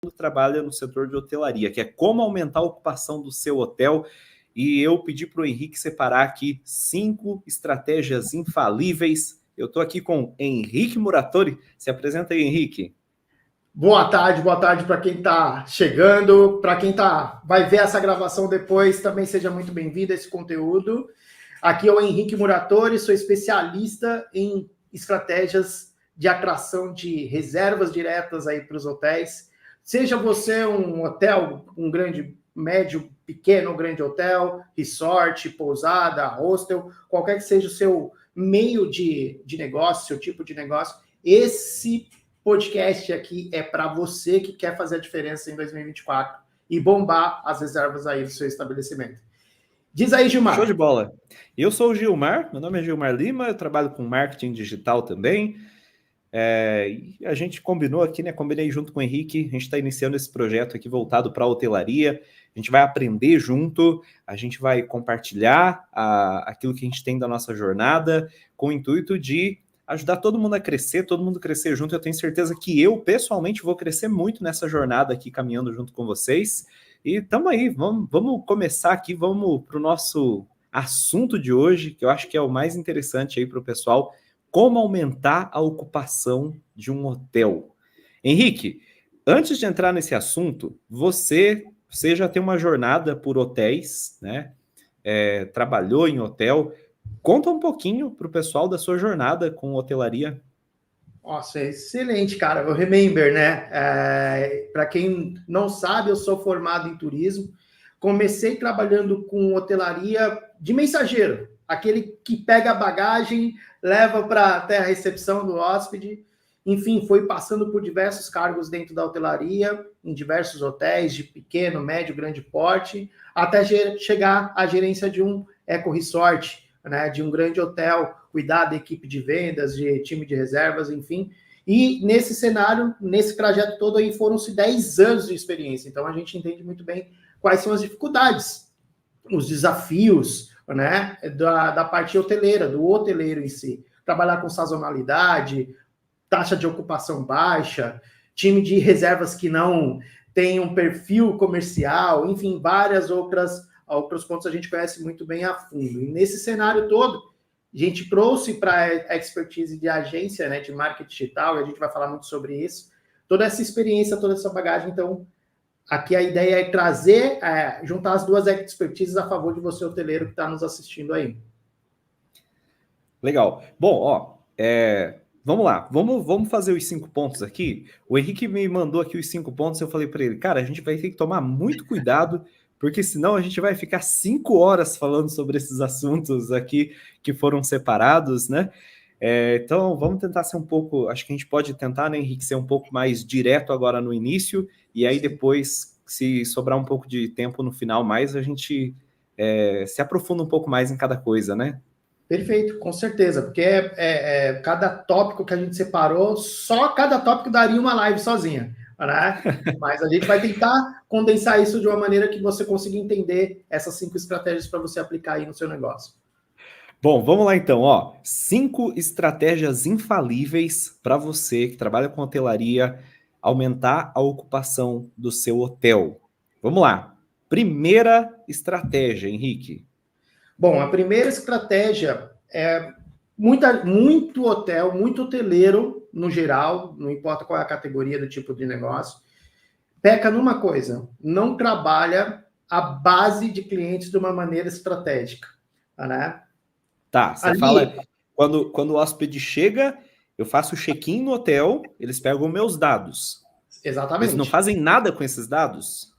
mundo trabalha no setor de hotelaria, que é como aumentar a ocupação do seu hotel. E eu pedi para o Henrique separar aqui 5 estratégias infalíveis. Eu estou aqui com Henrique Muratori. Se apresenta aí, Henrique. Boa tarde para quem está chegando, para quem vai ver essa gravação depois, também seja muito bem-vindo a esse conteúdo. Aqui é o Henrique Muratori, sou especialista em estratégias de atração de reservas diretas aí para os hotéis. Seja você um hotel, um grande, médio, pequeno ou grande hotel, resort, pousada, hostel, qualquer que seja o seu meio de negócio, seu tipo de negócio, esse podcast aqui é para você que quer fazer a diferença em 2024 e bombar as reservas aí do seu estabelecimento. Diz aí, Gilmar. Show de bola. Eu sou o Gilmar, meu nome é Gilmar Lima, eu trabalho com marketing digital também. E a gente combinou aqui, né? Combinei junto com o Henrique, a gente está iniciando esse projeto aqui voltado para a hotelaria. A gente vai aprender junto, a gente vai compartilhar aquilo que a gente tem da nossa jornada, com o intuito de ajudar todo mundo a crescer, todo mundo crescer junto. Eu tenho certeza que eu, pessoalmente, vou crescer muito nessa jornada aqui, caminhando junto com vocês. E estamos aí, vamos começar aqui, vamos para o nosso assunto de hoje, que eu acho que é o mais interessante aí para o pessoal: como aumentar a ocupação de um hotel. Henrique, antes de entrar nesse assunto, você já tem uma jornada por hotéis, né? Trabalhou em hotel. Conta um pouquinho para o pessoal da sua jornada com hotelaria. Nossa, excelente, cara. Eu remember, né? Para quem não sabe, eu sou formado em turismo. Comecei trabalhando com hotelaria de mensageiro, aquele que pega a bagagem, leva para até a recepção do hóspede. Enfim, foi passando por diversos cargos dentro da hotelaria, em diversos hotéis de pequeno, médio, grande porte, até chegar à gerência de um eco-resort, né, de um grande hotel, cuidar da equipe de vendas, de time de reservas, enfim. E nesse cenário, nesse trajeto todo aí, foram-se 10 anos de experiência. Então, a gente entende muito bem quais são as dificuldades, os desafios, né, da parte hoteleira, do hoteleiro em si. Trabalhar com sazonalidade, taxa de ocupação baixa, time de reservas que não tem um perfil comercial, enfim, várias outros pontos a gente conhece muito bem a fundo. E nesse cenário todo, a gente trouxe para a expertise de agência, né, de marketing digital, e a gente vai falar muito sobre isso, toda essa experiência, toda essa bagagem. Então, aqui a ideia é trazer, juntar as duas expertises a favor de você, hoteleiro, que está nos assistindo aí. Legal. Bom, vamos lá, vamos fazer os 5 pontos aqui. O Henrique me mandou aqui os 5 pontos, eu falei para ele, cara, a gente vai ter que tomar muito cuidado, porque senão a gente vai ficar 5 horas falando sobre esses assuntos aqui que foram separados, né? Então, vamos tentar ser um pouco, acho que a gente pode tentar, né, Henrique, ser um pouco mais direto agora no início, e aí depois, se sobrar um pouco de tempo no final mais, a gente se aprofunda um pouco mais em cada coisa, né? Perfeito, com certeza, porque cada tópico que a gente separou, só cada tópico daria uma live sozinha, né? Mas a gente vai tentar condensar isso de uma maneira que você consiga entender essas 5 estratégias para você aplicar aí no seu negócio. Bom, vamos lá então, 5 estratégias infalíveis para você que trabalha com hotelaria aumentar a ocupação do seu hotel. Vamos lá. Primeira estratégia, Henrique. Bom, a primeira estratégia é muito hotel, muito hoteleiro, no geral, não importa qual é a categoria do tipo de negócio, peca numa coisa: não trabalha a base de clientes de uma maneira estratégica, né? Tá, você fala, quando o hóspede chega, eu faço o check-in no hotel, eles pegam meus dados. Exatamente. Eles não fazem nada com esses dados?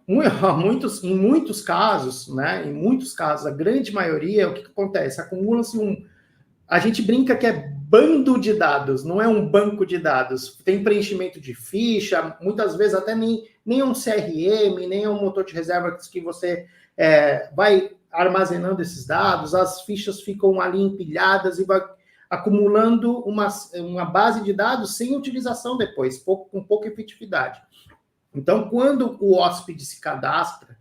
Em muitos casos, né? Em muitos casos, a grande maioria, o que acontece? Acumula-se a gente brinca que é bando de dados, não é um banco de dados. Tem preenchimento de ficha, muitas vezes até nem um CRM, nem um motor de reservas que você vai armazenando esses dados, as fichas ficam ali empilhadas e vai acumulando uma base de dados sem utilização depois, com pouca efetividade. Então, quando o hóspede se cadastra,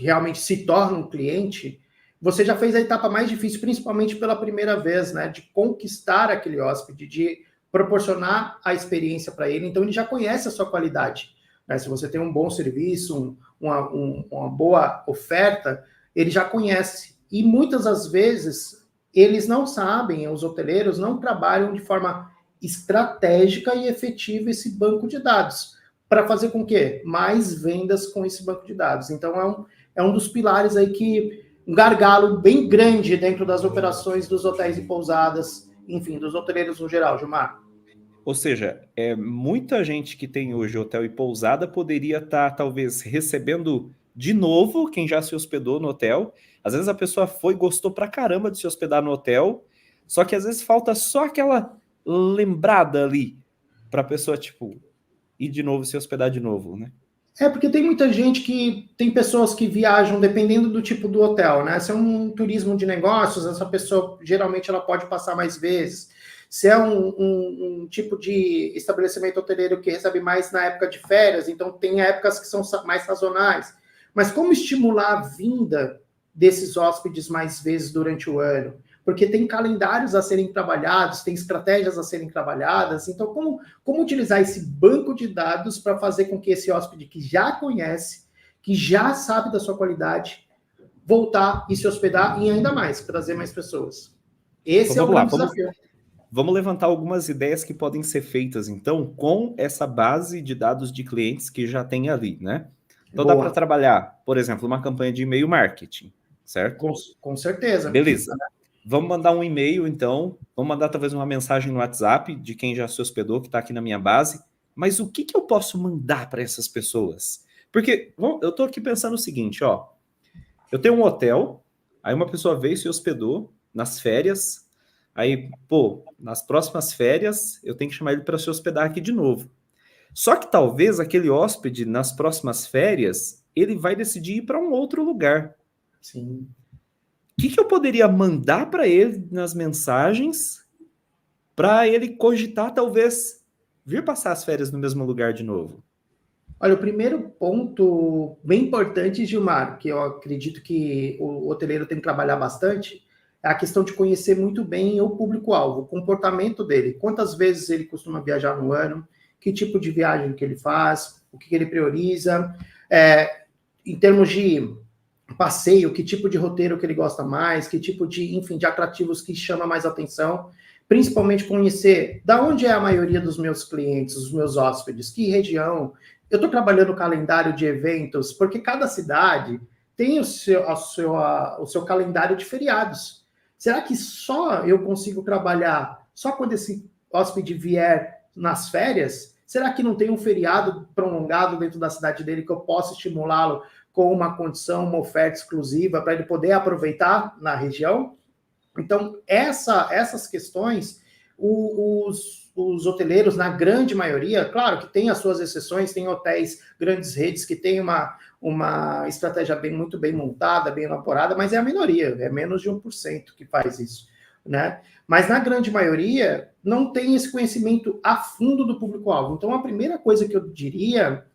realmente se torna um cliente, você já fez a etapa mais difícil, principalmente pela primeira vez, né? De conquistar aquele hóspede, de proporcionar a experiência para ele, então ele já conhece a sua qualidade. Né? Se você tem um bom serviço, uma boa oferta, ele já conhece. E muitas das vezes, eles não sabem, os hoteleiros não trabalham de forma estratégica e efetiva esse banco de dados, para fazer com que mais vendas com esse banco de dados. Então, é um dos pilares aí que um gargalo bem grande dentro das operações dos hotéis e pousadas, enfim, dos hoteleiros no geral, Gilmar. Ou seja, muita gente que tem hoje hotel e pousada poderia estar, talvez, recebendo de novo quem já se hospedou no hotel. Às vezes a pessoa foi, gostou pra caramba de se hospedar no hotel, só que às vezes falta só aquela lembrada ali para a pessoa, tipo, ir de novo, se hospedar de novo, né? Porque tem muita gente tem pessoas que viajam dependendo do tipo do hotel, né? Se é um turismo de negócios, essa pessoa geralmente ela pode passar mais vezes. Se é um tipo de estabelecimento hoteleiro que recebe mais na época de férias, então tem épocas que são mais sazonais. Mas como estimular a vinda desses hóspedes mais vezes durante o ano? Porque tem calendários a serem trabalhados, tem estratégias a serem trabalhadas. Então, como utilizar esse banco de dados para fazer com que esse hóspede que já conhece, que já sabe da sua qualidade, voltar e se hospedar e ainda mais, trazer mais pessoas? Esse é o grande desafio. Vamos levantar algumas ideias que podem ser feitas, então, com essa base de dados de clientes que já tem ali, né? Então, dá para trabalhar, por exemplo, uma campanha de e-mail marketing, certo? Com certeza. Beleza. Vamos mandar um e-mail, então. Vamos mandar talvez uma mensagem no WhatsApp de quem já se hospedou, que está aqui na minha base. Mas o que eu posso mandar para essas pessoas? Porque eu estou aqui pensando o seguinte, ó. Eu tenho um hotel, aí uma pessoa veio e se hospedou nas férias. Aí, pô, nas próximas férias, eu tenho que chamar ele para se hospedar aqui de novo. Só que talvez aquele hóspede, nas próximas férias, ele vai decidir ir para um outro lugar. Sim. O que eu poderia mandar para ele nas mensagens para ele cogitar, talvez, vir passar as férias no mesmo lugar de novo? Olha, o primeiro ponto bem importante, Gilmar, que eu acredito que o hoteleiro tem que trabalhar bastante, é a questão de conhecer muito bem o público-alvo, o comportamento dele. Quantas vezes ele costuma viajar no ano, que tipo de viagem que ele faz, o que ele prioriza, em termos de passeio, que tipo de roteiro que ele gosta mais, que tipo de, enfim, de atrativos que chama mais atenção, principalmente conhecer da onde é a maioria dos meus clientes, os meus hóspedes, que região. Eu estou trabalhando o calendário de eventos, porque cada cidade tem o seu calendário de feriados. Será que só eu consigo trabalhar só quando esse hóspede vier nas férias? Será que não tem um feriado prolongado dentro da cidade dele que eu possa estimulá-lo com uma condição, uma oferta exclusiva para ele poder aproveitar na região? Então, essas questões, os hoteleiros, na grande maioria, claro que tem as suas exceções, tem hotéis, grandes redes que têm uma estratégia muito bem montada, bem elaborada, mas é a minoria, é menos de 1% que faz isso, né? Mas na grande maioria, não tem esse conhecimento a fundo do público-alvo. Então, a primeira coisa que eu diria,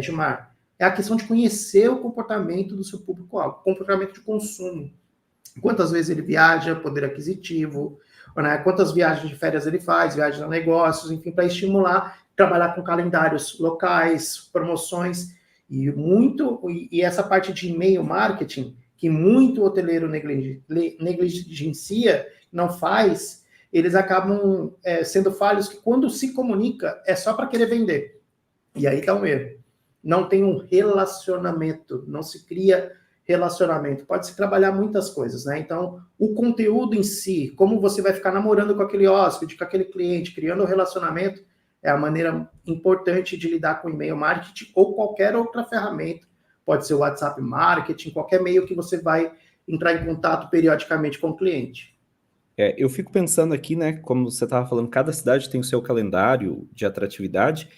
Gilmar, é a questão de conhecer o comportamento do seu público-alvo, comportamento de consumo. Quantas vezes ele viaja, poder aquisitivo, né? Quantas viagens de férias ele faz, viagens a negócios, enfim, para estimular, trabalhar com calendários locais, promoções, e essa parte de e-mail marketing, que muito hoteleiro negligencia, não faz, eles acabam sendo falhos que quando se comunica é só para querer vender. E aí está um erro. Não tem um relacionamento, não se cria relacionamento. Pode-se trabalhar muitas coisas, né? Então, o conteúdo em si, como você vai ficar namorando com aquele hóspede, com aquele cliente, criando um relacionamento, é a maneira importante de lidar com e-mail marketing ou qualquer outra ferramenta. Pode ser o WhatsApp marketing, qualquer meio que você vai entrar em contato periodicamente com o cliente. Eu fico pensando aqui, né, como você estava falando, cada cidade tem o seu calendário de atratividade,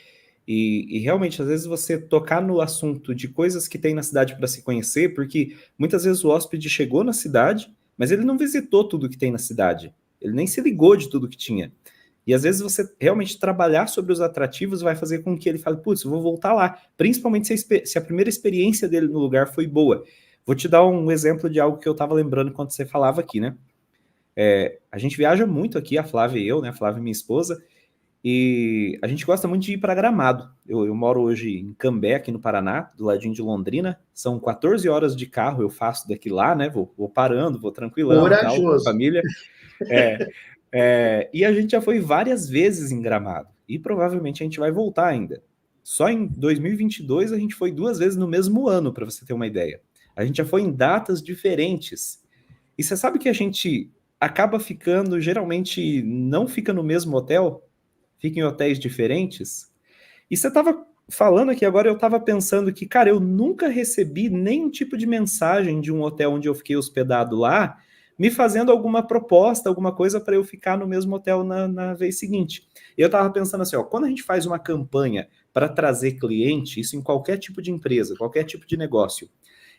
e realmente, às vezes, você tocar no assunto de coisas que tem na cidade para se conhecer, porque muitas vezes o hóspede chegou na cidade, mas ele não visitou tudo que tem na cidade, ele nem se ligou de tudo que tinha. E às vezes você realmente trabalhar sobre os atrativos vai fazer com que ele fale, putz, eu vou voltar lá, principalmente se a primeira experiência dele no lugar foi boa. Vou te dar um exemplo de algo que eu estava lembrando quando você falava aqui, né? A gente viaja muito aqui, a Flávia e eu, né? A Flávia, minha esposa, E a gente gosta muito de ir para Gramado. Eu moro hoje em Cambé, aqui no Paraná, do ladinho de Londrina. São 14 horas de carro, eu faço daqui lá, né? Vou parando, vou tranquilão, tal, com a Corajoso. família. E a gente já foi várias vezes em Gramado. E provavelmente a gente vai voltar ainda. Só em 2022 a gente foi 2 vezes no mesmo ano, para você ter uma ideia. A gente já foi em datas diferentes. E você sabe que a gente acaba ficando, geralmente não fica no mesmo hotel, fica em hotéis diferentes. E você estava falando aqui agora, eu estava pensando que, cara, eu nunca recebi nenhum tipo de mensagem de um hotel onde eu fiquei hospedado lá, me fazendo alguma proposta, alguma coisa para eu ficar no mesmo hotel na vez seguinte. Eu estava pensando assim, ó, quando a gente faz uma campanha para trazer cliente, isso em qualquer tipo de empresa, qualquer tipo de negócio,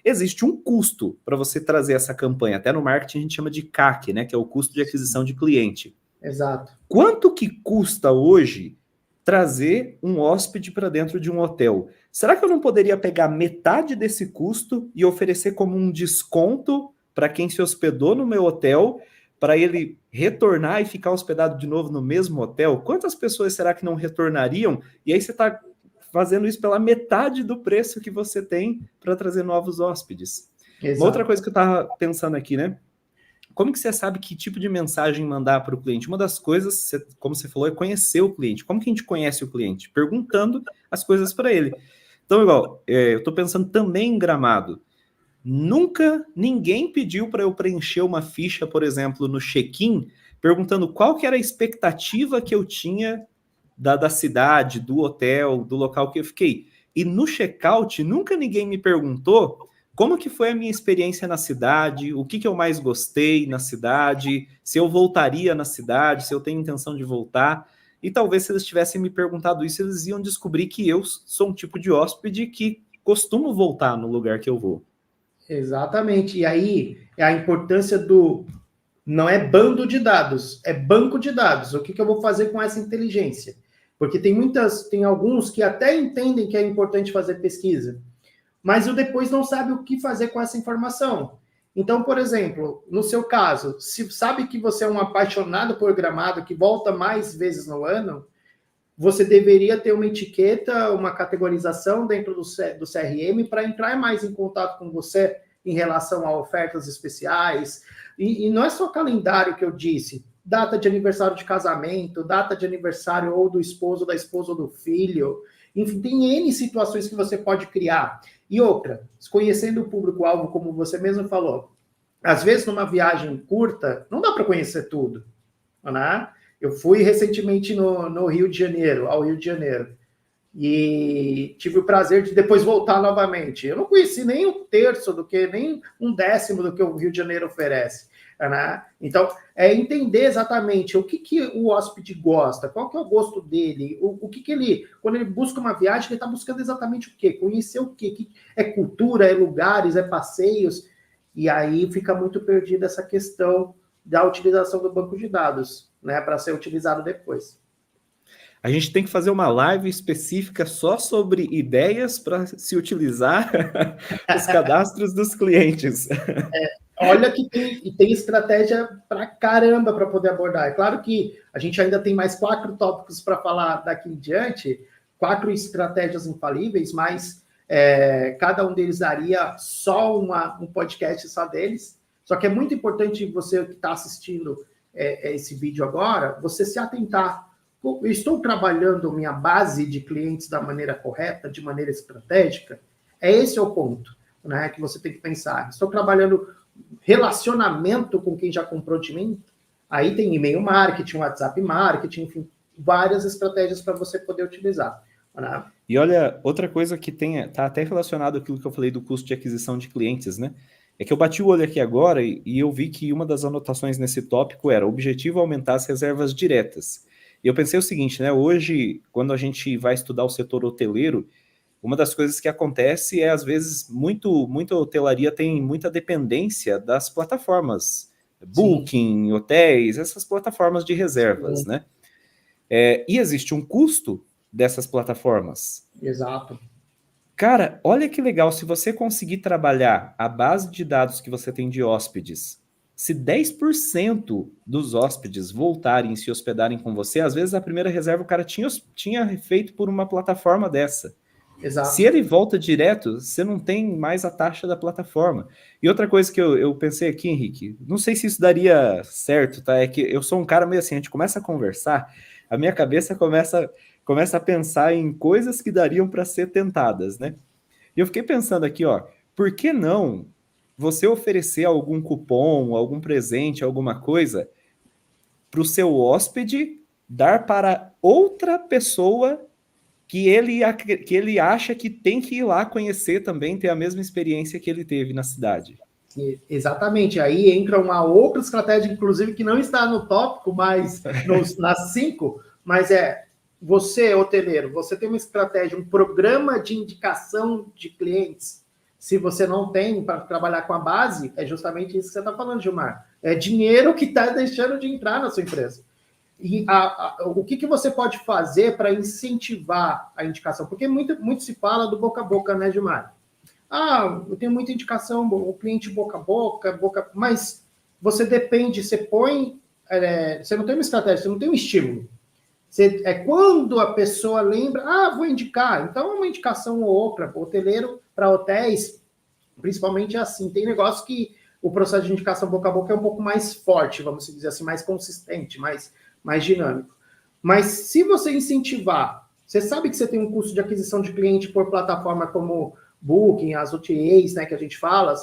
existe um custo para você trazer essa campanha. Até no marketing a gente chama de CAC, né, que é o custo de aquisição de cliente. Exato. Quanto que custa hoje trazer um hóspede para dentro de um hotel? Será que eu não poderia pegar metade desse custo e oferecer como um desconto para quem se hospedou no meu hotel, para ele retornar e ficar hospedado de novo no mesmo hotel? Quantas pessoas será que não retornariam? E aí você está fazendo isso pela metade do preço que você tem para trazer novos hóspedes. Exato. Uma outra coisa que eu estava pensando aqui, né? Como que você sabe que tipo de mensagem mandar para o cliente? Uma das coisas, como você falou, é conhecer o cliente. Como que a gente conhece o cliente? Perguntando as coisas para ele. Então, igual, eu estou pensando também em Gramado. Nunca ninguém pediu para eu preencher uma ficha, por exemplo, no check-in, perguntando qual que era a expectativa que eu tinha da cidade, do hotel, do local que eu fiquei. E no check-out, nunca ninguém me perguntou como que foi a minha experiência na cidade, o que eu mais gostei na cidade, se eu voltaria na cidade, se eu tenho intenção de voltar. E talvez se eles tivessem me perguntado isso, eles iam descobrir que eu sou um tipo de hóspede que costumo voltar no lugar que eu vou. Exatamente. E aí é a importância do... Não é bando de dados, é banco de dados. O que eu vou fazer com essa inteligência? Porque tem alguns que até entendem que é importante fazer pesquisa, mas o depois não sabe o que fazer com essa informação. Então, por exemplo, no seu caso, se sabe que você é um apaixonado por Gramado, que volta mais vezes no ano, você deveria ter uma etiqueta, uma categorização dentro do CRM para entrar mais em contato com você em relação a ofertas especiais. E não é só calendário que eu disse, data de aniversário de casamento, data de aniversário ou do esposo, da esposa ou do filho. Enfim, tem N situações que você pode criar. E outra, conhecendo o público-alvo, como você mesmo falou, às vezes numa viagem curta, não dá para conhecer tudo, né? Eu fui recentemente no Rio de Janeiro, ao Rio de Janeiro, e tive o prazer de depois voltar novamente. Eu não conheci nem um terço nem um décimo do que o Rio de Janeiro oferece, né? Então, é entender exatamente o que o hóspede gosta, qual que é o gosto dele, o que ele, quando ele busca uma viagem, ele está buscando exatamente o quê? Conhecer o quê? Que é cultura, é lugares, é passeios, e aí fica muito perdida essa questão da utilização do banco de dados, né, para ser utilizado depois. A gente tem que fazer uma live específica só sobre ideias para se utilizar os cadastros dos clientes. Olha que tem estratégia para caramba para poder abordar. É claro que a gente ainda tem mais 4 tópicos para falar daqui em diante, 4 estratégias infalíveis, mas cada um deles daria só um podcast só deles. Só que é muito importante você que está assistindo esse vídeo agora, você se atentar. Eu estou trabalhando minha base de clientes da maneira correta, de maneira estratégica? Esse é o ponto, né, que você tem que pensar. Estou trabalhando relacionamento com quem já comprou de mim? Aí tem e-mail marketing, WhatsApp marketing, enfim, várias estratégias para você poder utilizar. Né? E olha, outra coisa que está até relacionado àquilo que eu falei do custo de aquisição de clientes, né? É que eu bati o olho aqui agora e eu vi que uma das anotações nesse tópico era: o objetivo é aumentar as reservas diretas. E eu pensei o seguinte, né? Hoje, quando a gente vai estudar o setor hoteleiro, uma das coisas que acontece é, às vezes, muita hotelaria tem muita dependência das plataformas, Booking, hotéis, essas plataformas de reservas, né? E existe um custo dessas plataformas. Exato. Cara, olha que legal, se você conseguir trabalhar a base de dados que você tem de hóspedes Se 10% dos hóspedes voltarem e se hospedarem com você, às vezes a primeira reserva o cara tinha feito por uma plataforma dessa. Exato. Se ele volta direto, você não tem mais a taxa da plataforma. E outra coisa que eu pensei aqui, Henrique, não sei se isso daria certo, tá? É que eu sou um cara meio assim, a gente começa a conversar, a minha cabeça começa a pensar em coisas que dariam para ser tentadas, né? E eu fiquei pensando aqui, ó, por que não você oferecer algum cupom, algum presente, alguma coisa para o seu hóspede dar para outra pessoa que ele acha que tem que ir lá conhecer também, ter a mesma experiência que ele teve na cidade. Exatamente, aí entra uma outra estratégia, inclusive, que não está no tópico, mas nas 5, mas você, hoteleiro, você tem uma estratégia, um programa de indicação de clientes. Se você não tem para trabalhar com a base, é justamente isso que você está falando, Gilmar. É dinheiro que está deixando de entrar na sua empresa. E o que você pode fazer para incentivar a indicação? Porque muito se fala do boca a boca, né, Gilmar? Eu tenho muita indicação, o cliente boca a boca, mas você depende, você põe, você não tem uma estratégia, você não tem um estímulo. Quando a pessoa lembra, vou indicar, então uma indicação ou outra, hoteleiro para hotéis, principalmente é assim, tem negócio que o processo de indicação boca a boca é um pouco mais forte, vamos dizer assim, mais consistente, mais dinâmico. Mas se você incentivar, você sabe que você tem um custo de aquisição de cliente por plataforma como Booking, as OTAs, né, que a gente fala,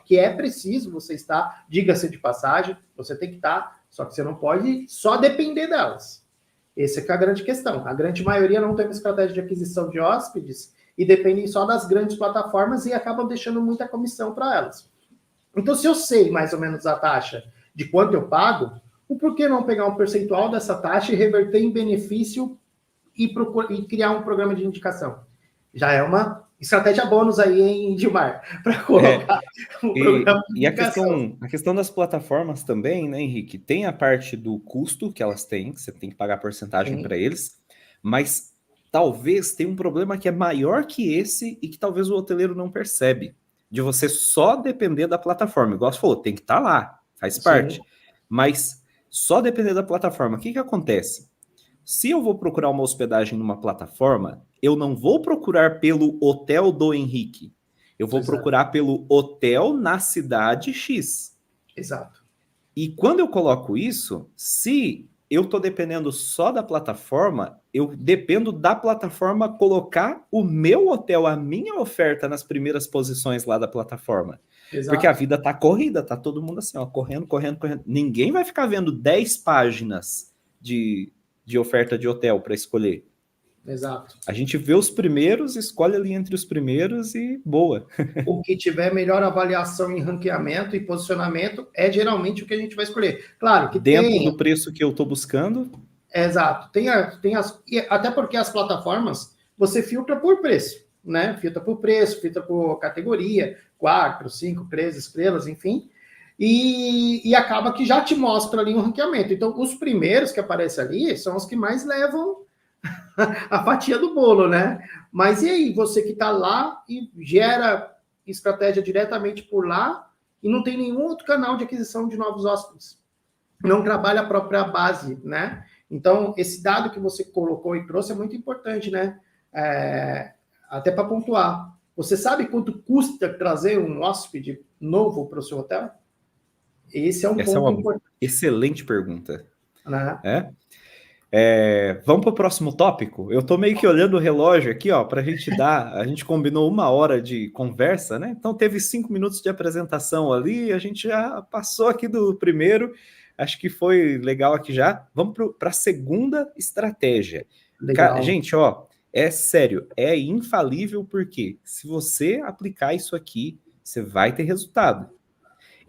que é preciso você estar, diga-se de passagem, você tem que estar, só que você não pode só depender delas. Essa é a grande questão. A grande maioria não tem uma estratégia de aquisição de hóspedes e dependem só das grandes plataformas e acabam deixando muita comissão para elas. Então, se eu sei mais ou menos a taxa de quanto eu pago, por que não pegar um percentual dessa taxa e reverter em benefício e criar um programa de indicação? Já é uma estratégia bônus aí, hein, Gilmar? Para colocar um programa de indicação. A questão das plataformas também, né, Henrique? Tem a parte do custo que elas têm, que você tem que pagar porcentagem para eles, mas talvez tenha um problema que é maior que esse e que talvez o hoteleiro não percebe, de você só depender da plataforma. Igual você falou, tem que estar lá, faz parte. Mas só depender da plataforma. O que acontece? Se eu vou procurar uma hospedagem numa plataforma, eu não vou procurar pelo hotel do Henrique. Eu vou procurar pelo hotel na cidade X. Exato. E quando eu coloco isso, se eu estou dependendo só da plataforma, eu dependo da plataforma colocar o meu hotel, a minha oferta nas primeiras posições lá da plataforma. Exato. Porque a vida tá corrida, tá todo mundo assim, ó, correndo. Ninguém vai ficar vendo 10 páginas de oferta de hotel para escolher. Exato. A gente vê os primeiros, escolhe ali entre os primeiros e boa. O que tiver melhor avaliação em ranqueamento e posicionamento é geralmente o que a gente vai escolher. Claro que dentro do preço que eu estou buscando. Exato. Até porque as plataformas, você filtra por preço, né? Filtra por preço, filtra por categoria, 4, 5, 3 estrelas, enfim. E acaba que já te mostra ali um ranqueamento. Então, os primeiros que aparecem ali são os que mais levam a fatia do bolo, né? Mas e aí, você que está lá e gera estratégia diretamente por lá e não tem nenhum outro canal de aquisição de novos hóspedes? Não trabalha a própria base, né? Então, esse dado que você colocou e trouxe é muito importante, né? Até para pontuar. Você sabe quanto custa trazer um hóspede novo para o seu hotel? Esse é um ponto importante. Excelente pergunta. Vamos para o próximo tópico? Eu estou meio que olhando o relógio aqui, ó, para a gente dar. A gente combinou 1 hora de conversa, né? Então teve 5 minutos de apresentação ali, a gente já passou aqui do primeiro. Acho que foi legal aqui já. Vamos para a segunda estratégia. Gente, ó, é sério, é infalível, porque se você aplicar isso aqui, você vai ter resultado.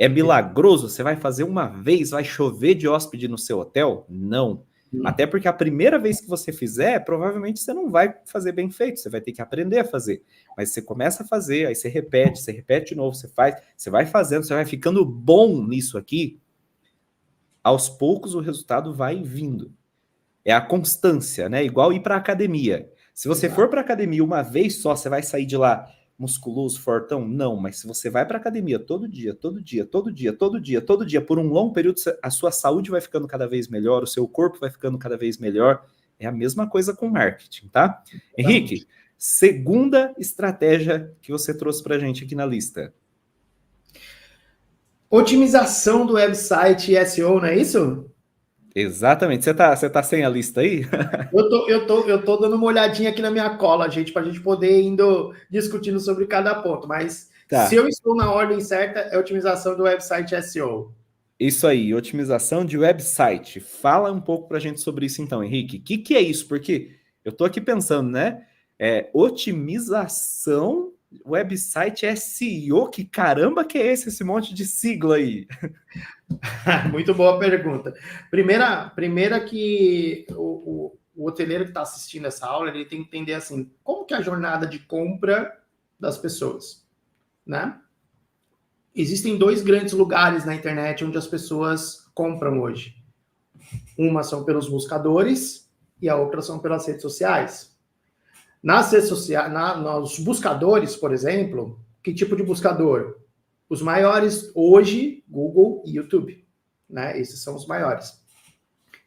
É milagroso? Você vai fazer uma vez, vai chover de hóspede no seu hotel? Não. Até porque a primeira vez que você fizer, provavelmente você não vai fazer bem feito, você vai ter que aprender a fazer. Mas você começa a fazer, aí você repete de novo, você vai fazendo, você vai ficando bom nisso aqui. Aos poucos o resultado vai vindo. É a constância, né? Igual ir para a academia. Se você for para a academia uma vez só, você vai sair de lá musculoso, fortão? Não, mas se você vai para academia todo dia, todo dia, todo dia, todo dia, todo dia, por um longo período, a sua saúde vai ficando cada vez melhor, o seu corpo vai ficando cada vez melhor. É a mesma coisa com marketing, tá? Henrique, segunda estratégia que você trouxe para a gente aqui na lista. Otimização do website e SEO, não é isso? Exatamente. Você tá sem a lista aí? Eu tô dando uma olhadinha aqui na minha cola, gente, para a gente poder indo discutindo sobre cada ponto. Mas Tá. se eu estou na ordem certa, é otimização do website SEO. Isso aí, otimização de website. Fala um pouco para a gente sobre isso então, Henrique. O que é isso? Porque eu estou aqui pensando, né? Otimização website SEO, que caramba que é esse monte de sigla aí? Muito boa pergunta. Primeira que o hoteleiro que está assistindo essa aula, ele tem que entender assim, como que é a jornada de compra das pessoas, né? Existem dois grandes lugares na internet onde as pessoas compram hoje. Uma são pelos buscadores e a outra são pelas redes sociais. Nas redes sociais, nos buscadores, por exemplo, que tipo de buscador? Os maiores hoje, Google e YouTube, né? Esses são os maiores.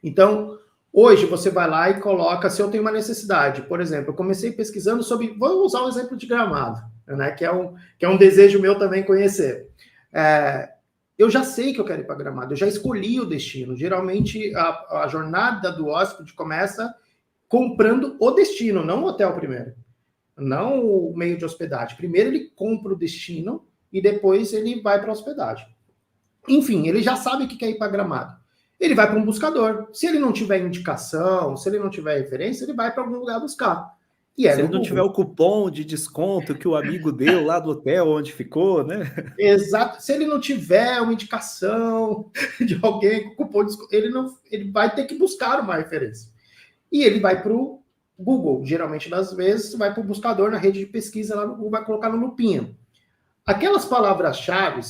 Então, hoje você vai lá e coloca, se eu tenho uma necessidade, por exemplo, eu comecei pesquisando sobre, vou usar o exemplo de Gramado, né? Que é um desejo meu também conhecer. Eu já sei que eu quero ir para Gramado, eu já escolhi o destino. Geralmente, a jornada do hóspede começa comprando o destino, não o hotel primeiro, não o meio de hospedagem. Primeiro ele compra o destino e depois ele vai para a hospedagem. Enfim, ele já sabe que quer ir para Gramado. Ele vai para um buscador. Se ele não tiver indicação, se ele não tiver referência, ele vai para algum lugar buscar. Se ele não tiver o cupom de desconto que o amigo deu lá do hotel onde ficou, né? Exato. Se ele não tiver uma indicação de alguém com cupom de desconto, ele vai ter que buscar uma referência. E ele vai para o Google. Geralmente, das vezes, vai para o buscador na rede de pesquisa, lá no Google, vai colocar no lupinha. Aquelas palavras-chave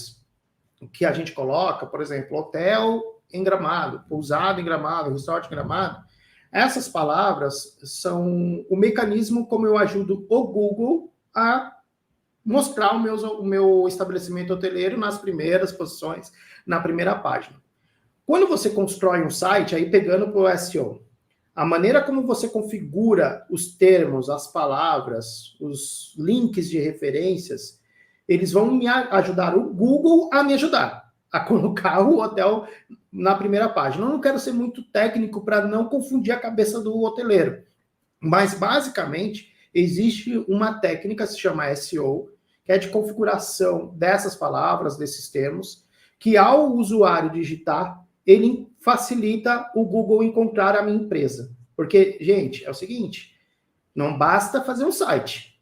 que a gente coloca, por exemplo, hotel em Gramado, pousada em Gramado, resort em Gramado, essas palavras são o mecanismo como eu ajudo o Google a mostrar o meu estabelecimento hoteleiro nas primeiras posições, na primeira página. Quando você constrói um site, aí pegando para o SEO, a maneira como você configura os termos, as palavras, os links de referências, eles vão me ajudar, o Google a me ajudar a colocar o hotel na primeira página. Eu não quero ser muito técnico para não confundir a cabeça do hoteleiro, mas basicamente existe uma técnica que se chama SEO, que é de configuração dessas palavras, desses termos, que ao usuário digitar, ele facilita o Google encontrar a minha empresa. Porque, gente, é o seguinte, não basta fazer um site.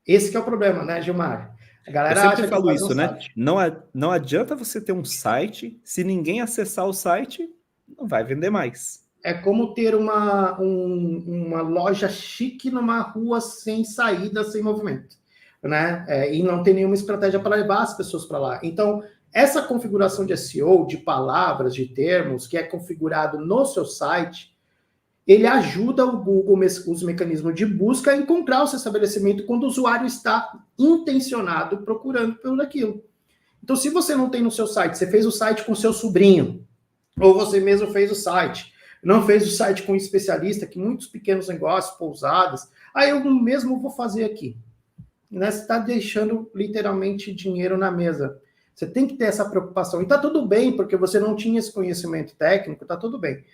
Esse que é o problema, né, Gilmar? A galera eu sempre falo isso, né? Não adianta você ter um site, se ninguém acessar o site, não vai vender mais. É como ter uma loja chique numa rua sem saída, sem movimento, né? E não tem nenhuma estratégia para levar as pessoas para lá. Então, essa configuração de SEO, de palavras, de termos, que é configurado no seu site, ele ajuda o Google, os mecanismos de busca, a encontrar o seu estabelecimento quando o usuário está intencionado procurando por aquilo. Então, se você não tem no seu site, você fez o site com seu sobrinho, ou você mesmo fez o site, não fez o site com um especialista, que muitos pequenos negócios, pousadas, aí eu mesmo vou fazer aqui. Né? Você está deixando literalmente dinheiro na mesa. Você tem que ter essa preocupação. E está tudo bem, porque você não tinha esse conhecimento técnico, está tudo bem.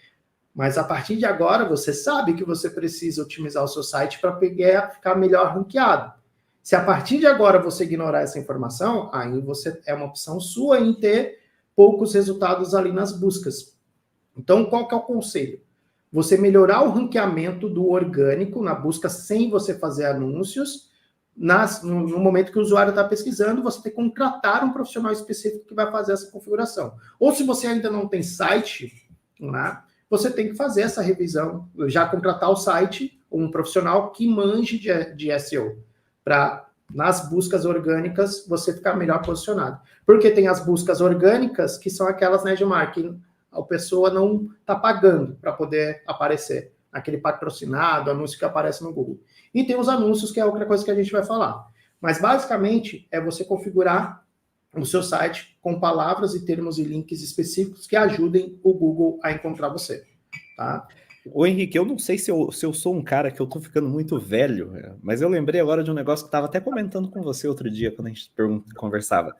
Mas a partir de agora, você sabe que você precisa otimizar o seu site para ficar melhor ranqueado. Se a partir de agora você ignorar essa informação, aí você é uma opção sua em ter poucos resultados ali nas buscas. Então, qual que é o conselho? Você melhorar o ranqueamento do orgânico na busca sem você fazer anúncios. No momento que o usuário está pesquisando, você tem que contratar um profissional específico que vai fazer essa configuração. Ou se você ainda não tem site, né, você tem que fazer essa revisão, já contratar o site, um profissional que manje de SEO, para nas buscas orgânicas você ficar melhor posicionado. Porque tem as buscas orgânicas, que são aquelas, né, Gilmar, que a pessoa não está pagando para poder aparecer, aquele patrocinado, anúncio que aparece no Google. E tem os anúncios, que é outra coisa que a gente vai falar. Mas basicamente é você configurar o seu site com palavras e termos e links específicos que ajudem o Google a encontrar você, tá? Ô Henrique, eu não sei se eu sou um cara que eu tô ficando muito velho, mas eu lembrei agora de um negócio que eu tava até comentando com você outro dia, quando a gente conversava.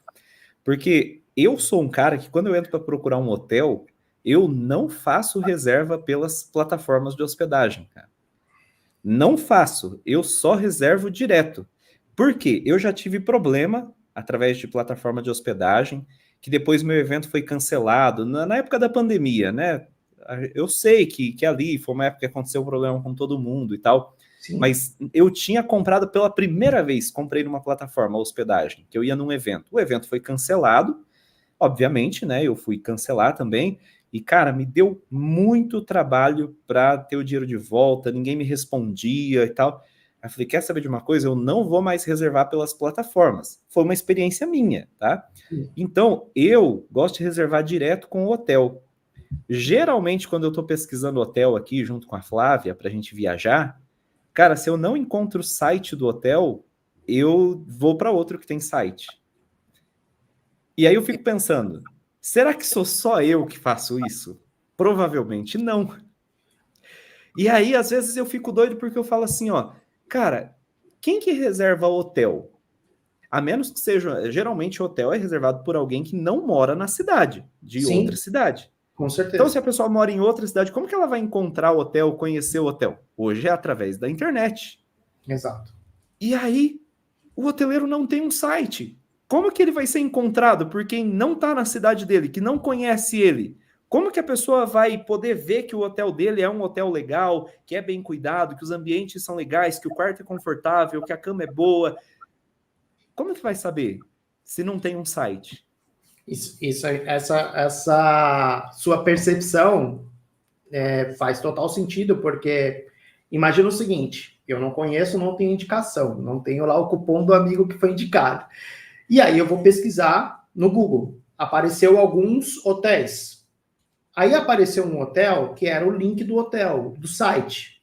Porque eu sou um cara que quando eu entro para procurar um hotel, eu não faço reserva pelas plataformas de hospedagem, cara. Não faço, eu só reservo direto. Por quê? Eu já tive problema através de plataforma de hospedagem, que depois meu evento foi cancelado, na época da pandemia, né? Eu sei que ali foi uma época que aconteceu um problema com todo mundo e tal, Sim. mas eu tinha comprado pela primeira vez, comprei numa plataforma hospedagem, que eu ia num evento. O evento foi cancelado, obviamente, né? Eu fui cancelar também, e, cara, me deu muito trabalho para ter o dinheiro de volta, ninguém me respondia e tal. Aí eu falei, quer saber de uma coisa? Eu não vou mais reservar pelas plataformas. Foi uma experiência minha, tá? Então, eu gosto de reservar direto com o hotel. Geralmente, quando eu estou pesquisando hotel aqui, junto com a Flávia, para a gente viajar, cara, se eu não encontro o site do hotel, eu vou para outro que tem site. E aí eu fico pensando, será que sou só eu que faço isso? Provavelmente não. E aí, às vezes, eu fico doido porque eu falo assim, ó, cara, quem que reserva hotel? A menos que seja, geralmente o hotel é reservado por alguém que não mora na cidade, de outra Sim, cidade. com Então, se certeza. a pessoa mora em outra cidade, como que ela vai encontrar o hotel, conhecer o hotel? Hoje é através da internet. Exato. E aí, o hoteleiro não tem um site. Como que ele vai ser encontrado por quem não está na cidade dele, que não conhece ele? Como que a pessoa vai poder ver que o hotel dele é um hotel legal, que é bem cuidado, que os ambientes são legais, que o quarto é confortável, que a cama é boa? Como que vai saber se não tem um site? Essa sua percepção faz total sentido, porque imagina o seguinte, eu não conheço, não tenho indicação, não tenho lá o cupom do amigo que foi indicado. E aí eu vou pesquisar no Google. Apareceu alguns hotéis. Aí apareceu um hotel que era o link do hotel, do site.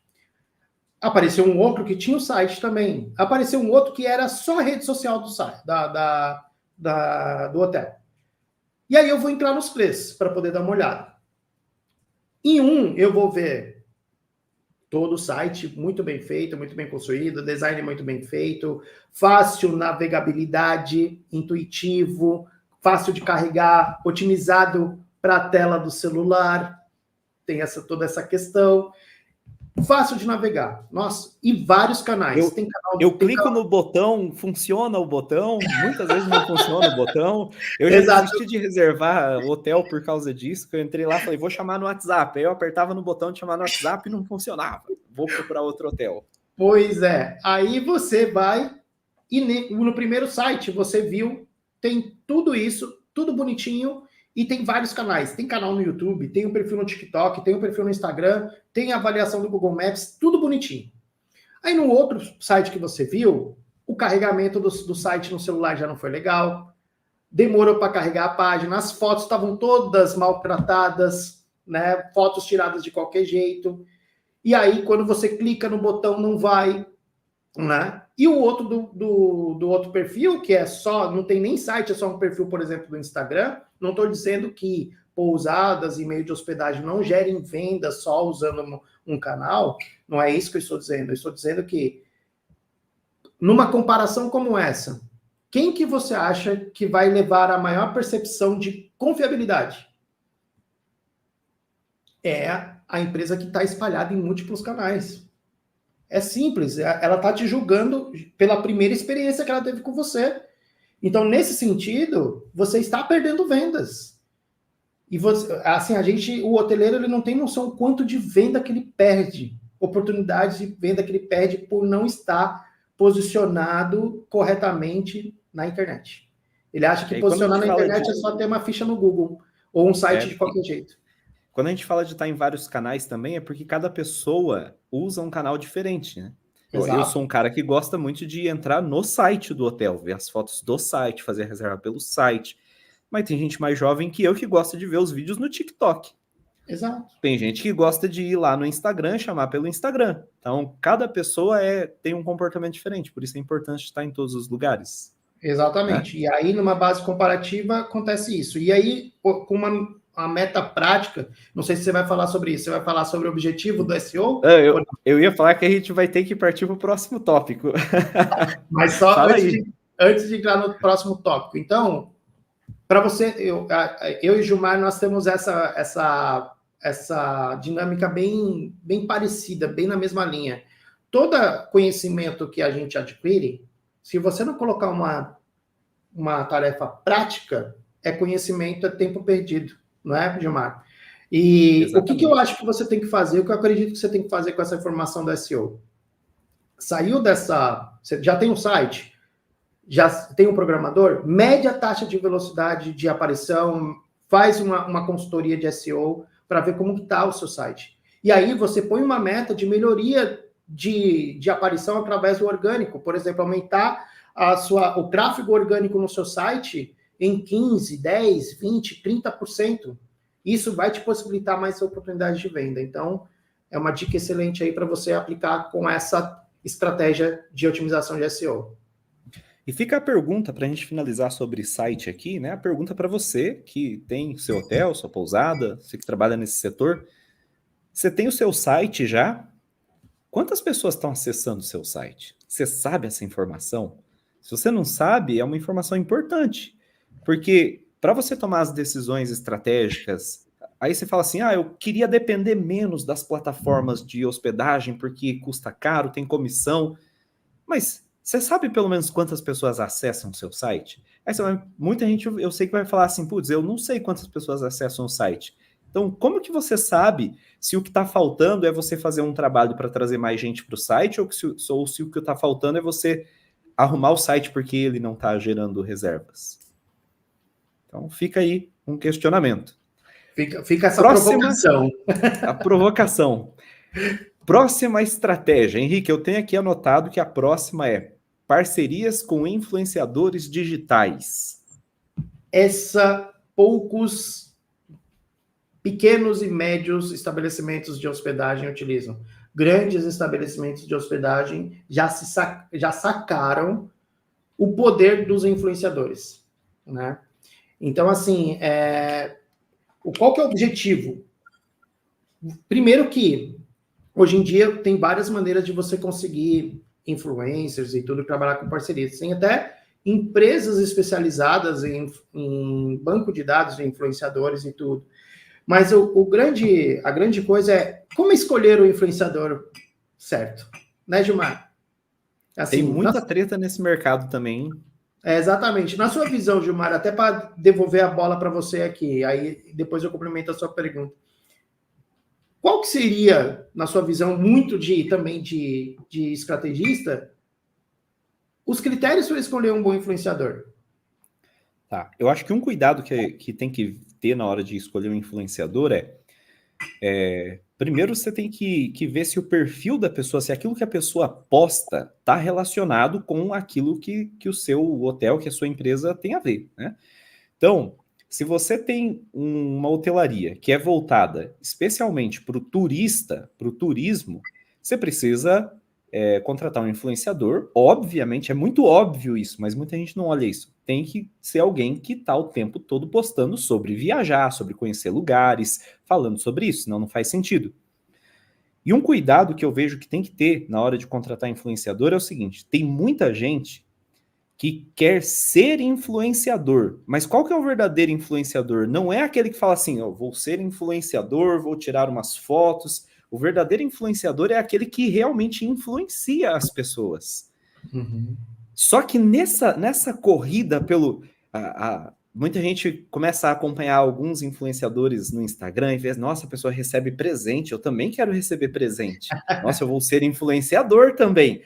Apareceu um outro que tinha o site também. Apareceu um outro que era só a rede social do site, do hotel. E aí eu vou entrar nos preços para poder dar uma olhada. Em um, eu vou ver todo o site muito bem feito, muito bem construído, design muito bem feito, fácil navegabilidade, intuitivo, fácil de carregar, otimizado para a tela do celular, tem toda essa questão. Fácil de navegar. Nossa, e vários canais. Eu clico no botão, funciona o botão, muitas vezes não funciona o botão. Eu já Exato. desisti de reservar o hotel por causa disso, que eu entrei lá e falei, vou chamar no WhatsApp. Aí eu apertava no botão de chamar no WhatsApp e não funcionava. Vou procurar outro hotel. Pois é. Aí você vai e no primeiro site você viu, tem tudo isso, tudo bonitinho, e tem vários canais. Tem canal no YouTube, tem um perfil no TikTok, tem um perfil no Instagram, tem avaliação do Google Maps, tudo bonitinho. Aí no outro site que você viu, o carregamento do site no celular já não foi legal, demorou para carregar a página, as fotos estavam todas maltratadas, né? Fotos tiradas de qualquer jeito. E aí, quando você clica no botão, não vai, né? E o outro do outro perfil, que é só, não tem nem site, é só um perfil, por exemplo, do Instagram. Não estou dizendo que pousadas e meio de hospedagem não gerem vendas só usando um canal. Não é isso que eu estou dizendo. Eu estou dizendo que, numa comparação como essa, quem que você acha que vai levar a maior percepção de confiabilidade? É a empresa que está espalhada em múltiplos canais. É simples, ela está te julgando pela primeira experiência que ela teve com você. Então, nesse sentido, você está perdendo vendas. E você, assim, o hoteleiro, ele não tem noção quanto de venda que ele perde, oportunidades de venda que ele perde por não estar posicionado corretamente na internet. Ele acha que posicionar na internet é só ter uma ficha no Google ou um site de qualquer jeito. Quando a gente fala de estar em vários canais também, é porque cada pessoa usa um canal diferente, né? Eu sou um cara que gosta muito de entrar no site do hotel, ver as fotos do site, fazer a reserva pelo site. Mas tem gente mais jovem que eu que gosta de ver os vídeos no TikTok. Exato. Tem gente que gosta de ir lá no Instagram, chamar pelo Instagram. Então, cada pessoa tem um comportamento diferente, por isso é importante estar em todos os lugares. Né? Exatamente. E aí, numa base comparativa, acontece isso. E aí, com uma meta prática, não sei se você vai falar sobre isso, você vai falar sobre o objetivo do SEO? Eu ia falar que a gente vai ter que partir para o próximo tópico. Mas só antes de entrar no próximo tópico. Então, para você, eu e Gilmar, nós temos essa dinâmica bem parecida, bem na mesma linha. Todo conhecimento que a gente adquire, se você não colocar uma tarefa prática, é conhecimento, é tempo perdido, não é, Gilmar? E Exatamente. O que eu acho que você tem que fazer, o que eu acredito que você tem que fazer com essa informação do SEO? Saiu você já tem um site, já tem um programador, mede a taxa de velocidade de aparição, faz uma consultoria de SEO para ver como está o seu site. E aí você põe uma meta de melhoria de aparição através do orgânico, por exemplo, aumentar o tráfego orgânico no seu site em 15, 10, 20, 30%. Isso vai te possibilitar mais oportunidades de venda. Então, é uma dica excelente aí para você aplicar com essa estratégia de otimização de SEO. E fica a pergunta para a gente finalizar sobre site aqui, né? A pergunta para você que tem seu hotel, sua pousada, você que trabalha nesse setor. Você tem o seu site já? Quantas pessoas estão acessando o seu site? Você sabe essa informação? Se você não sabe, é uma informação importante. Porque para você tomar as decisões estratégicas, aí você fala assim, eu queria depender menos das plataformas de hospedagem porque custa caro, tem comissão. Mas você sabe pelo menos quantas pessoas acessam o seu site? Aí muita gente, eu sei que vai falar assim, putz, eu não sei quantas pessoas acessam o site. Então, como que você sabe se o que está faltando é você fazer um trabalho para trazer mais gente para o site ou se o que está faltando é você arrumar o site porque ele não está gerando reservas? Então, fica aí um questionamento. Fica essa provocação. A provocação. Próxima estratégia. Henrique, eu tenho aqui anotado que a próxima é parcerias com influenciadores digitais. Poucos pequenos e médios estabelecimentos de hospedagem utilizam. Grandes estabelecimentos de hospedagem já sacaram o poder dos influenciadores, né? Então, assim, qual que é o objetivo? Primeiro que, hoje em dia, tem várias maneiras de você conseguir influencers e tudo, trabalhar com parcerias. Tem até empresas especializadas em banco de dados de influenciadores e tudo. Mas a grande coisa é como escolher o influenciador certo, né, Gilmar? Assim, tem muita treta nesse mercado também. Exatamente. Na sua visão, Gilmar, até para devolver a bola para você aqui, aí depois eu complemento a sua pergunta. Qual que seria, na sua visão, muito também de estrategista, os critérios para escolher um bom influenciador? Tá. Eu acho que um cuidado que tem que ter na hora de escolher um influenciador primeiro você tem que ver se o perfil da pessoa, se aquilo que a pessoa posta está relacionado com aquilo que o seu hotel, que a sua empresa tem a ver, né? Então, se você tem uma hotelaria que é voltada especialmente para o turista, para o turismo, você precisa contratar um influenciador. Obviamente, é muito óbvio isso, mas muita gente não olha isso. Tem que ser alguém que está o tempo todo postando sobre viajar, sobre conhecer lugares, falando sobre isso, senão não faz sentido. E um cuidado que eu vejo que tem que ter na hora de contratar influenciador é o seguinte, tem muita gente que quer ser influenciador, mas qual que é o verdadeiro influenciador? Não é aquele que fala assim, vou ser influenciador, vou tirar umas fotos. O verdadeiro influenciador é aquele que realmente influencia as pessoas. Uhum. Só que nessa corrida muita gente começa a acompanhar alguns influenciadores no Instagram e vê, nossa, a pessoa recebe presente, eu também quero receber presente. Nossa, eu vou ser influenciador também.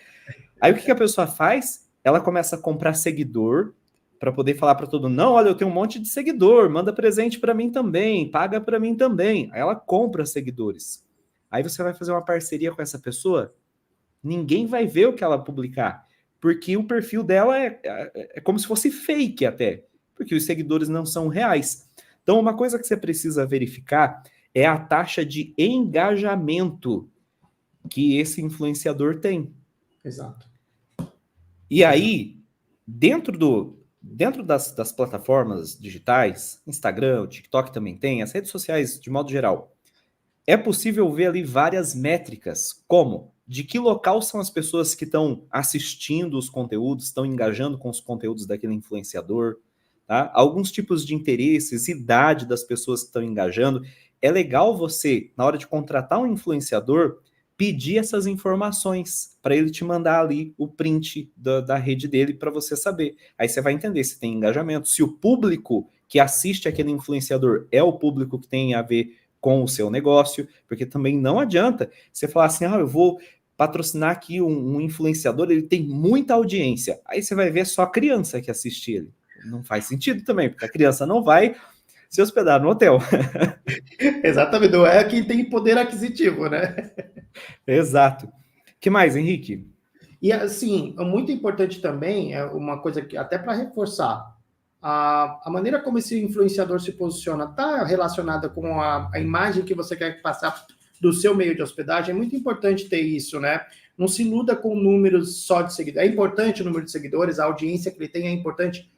Aí o que a pessoa faz? Ela começa a comprar seguidor para poder falar para todo mundo, não, olha, eu tenho um monte de seguidor, manda presente para mim também, paga para mim também. Aí ela compra seguidores. Aí você vai fazer uma parceria com essa pessoa, ninguém vai ver o que ela publicar, porque o perfil dela é como se fosse fake até, porque os seguidores não são reais. Então, uma coisa que você precisa verificar é a taxa de engajamento que esse influenciador tem. Exato. E aí, dentro das plataformas digitais, Instagram, o TikTok também tem, as redes sociais de modo geral, é possível ver ali várias métricas, como de que local são as pessoas que estão assistindo os conteúdos, estão engajando com os conteúdos daquele influenciador, tá? Alguns tipos de interesses, idade das pessoas que estão engajando. É legal você, na hora de contratar um influenciador, pedir essas informações para ele te mandar ali o print da rede dele para você saber. Aí você vai entender se tem engajamento, se o público que assiste aquele influenciador é o público que tem a ver com o seu negócio, porque também não adianta você falar assim, eu vou patrocinar aqui um influenciador, ele tem muita audiência. Aí você vai ver só a criança que assiste ele. Não faz sentido também, porque a criança não vai se hospedar no hotel. Exatamente, não é quem tem poder aquisitivo, né? Exato. O que mais, Henrique? E assim, é muito importante também, é uma coisa que até para reforçar, a maneira como esse influenciador se posiciona está relacionada com a imagem que você quer passar do seu meio de hospedagem. É muito importante ter isso, né? Não se iluda com números só de seguidores. É importante o número de seguidores, a audiência que ele tem é importante,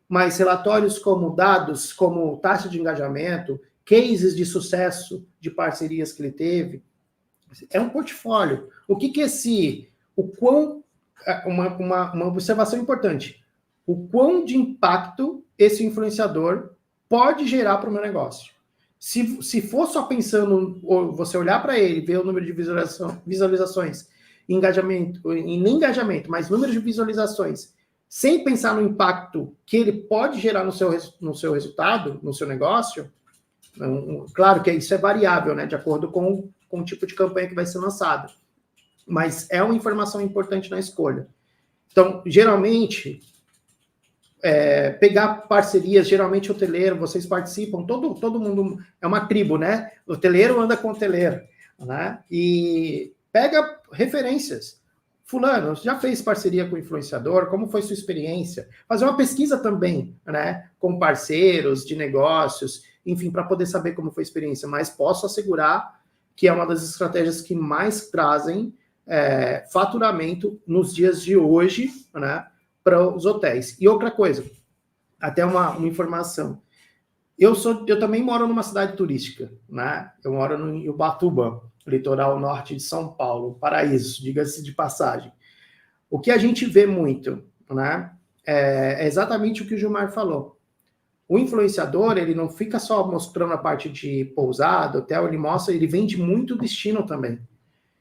mas relatórios como dados, como taxa de engajamento, cases de sucesso de parcerias que ele teve, é um portfólio. O que o quão, uma observação importante, o quão de impacto esse influenciador pode gerar para o meu negócio. Se for só pensando, você olhar para ele, ver o número de visualizações, engajamento, e nem engajamento, mas número de visualizações, sem pensar no impacto que ele pode gerar no seu resultado, no seu negócio, claro que isso é variável, né, de acordo com o tipo de campanha que vai ser lançada. Mas é uma informação importante na escolha. Então, geralmente, pegar parcerias, geralmente hoteleiro, vocês participam, todo mundo é uma tribo, né? O hoteleiro anda com o hoteleiro, né? E pega referências. Fulano, já fez parceria com o influenciador? Como foi sua experiência? Fazer uma pesquisa também, né? Com parceiros de negócios, enfim, para poder saber como foi a experiência. Mas posso assegurar que é uma das estratégias que mais trazem faturamento nos dias de hoje, né? Para os hotéis. E outra coisa, até uma informação. Eu também moro numa cidade turística, né? Eu moro em Ubatuba, litoral norte de São Paulo, paraíso, diga-se de passagem. O que a gente vê muito, né? É exatamente o que o Gilmar falou. O influenciador, ele não fica só mostrando a parte de pousada, hotel, ele vende muito destino também.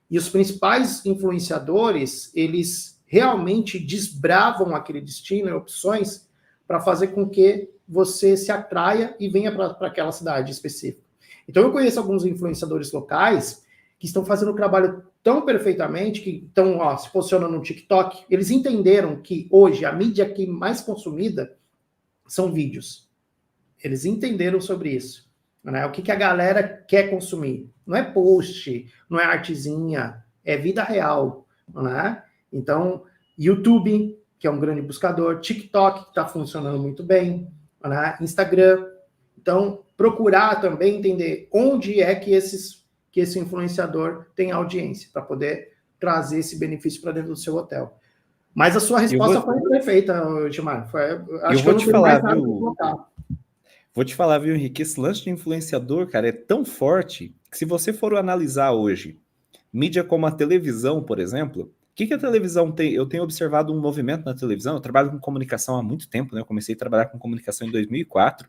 E os principais influenciadores, eles realmente desbravam aquele destino e opções para fazer com que você se atraia e venha para aquela cidade específica. Então, eu conheço alguns influenciadores locais que estão fazendo um trabalho tão perfeitamente, que estão se posicionando no TikTok. Eles entenderam que hoje a mídia que mais consumida são vídeos. Eles entenderam sobre isso. Né? O que a galera quer consumir? Não é post, não é artezinha, é vida real. Né? Então, YouTube, que é um grande buscador, TikTok, que está funcionando muito bem, né? Instagram. Então, procurar também entender onde é que esse influenciador tem audiência, para poder trazer esse benefício para dentro do seu hotel. Mas a sua resposta foi perfeita, Gilmar. Acho que eu não tenho mais nada para colocar. Vou te falar, viu, Henrique, esse lance de influenciador, cara, é tão forte que se você for analisar hoje, mídia como a televisão, por exemplo, o que a televisão tem? Eu tenho observado um movimento na televisão, eu trabalho com comunicação há muito tempo, né? Eu comecei a trabalhar com comunicação em 2004,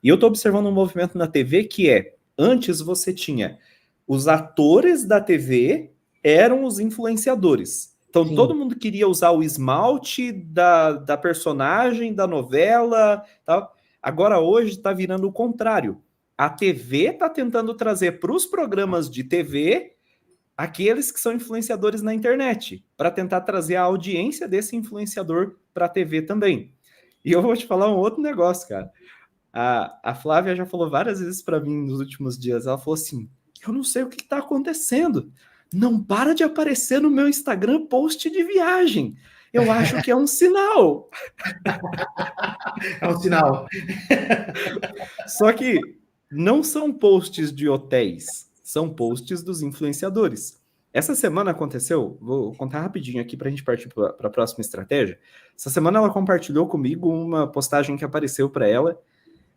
e eu estou observando um movimento na TV que antes você tinha os atores da TV eram os influenciadores. Então, sim, todo mundo queria usar o esmalte da personagem, da novela, tal. Agora, hoje, está virando o contrário. A TV está tentando trazer para os programas de TV aqueles que são influenciadores na internet, para tentar trazer a audiência desse influenciador para a TV também. E eu vou te falar um outro negócio, cara. A Flávia já falou várias vezes para mim nos últimos dias, ela falou assim, eu não sei o que está acontecendo. Não para de aparecer no meu Instagram post de viagem. Eu acho que é um sinal. É um sinal. Só que não são posts de hotéis, são posts dos influenciadores. Essa semana aconteceu, vou contar rapidinho aqui para a gente partir para a próxima estratégia. Essa semana ela compartilhou comigo uma postagem que apareceu para ela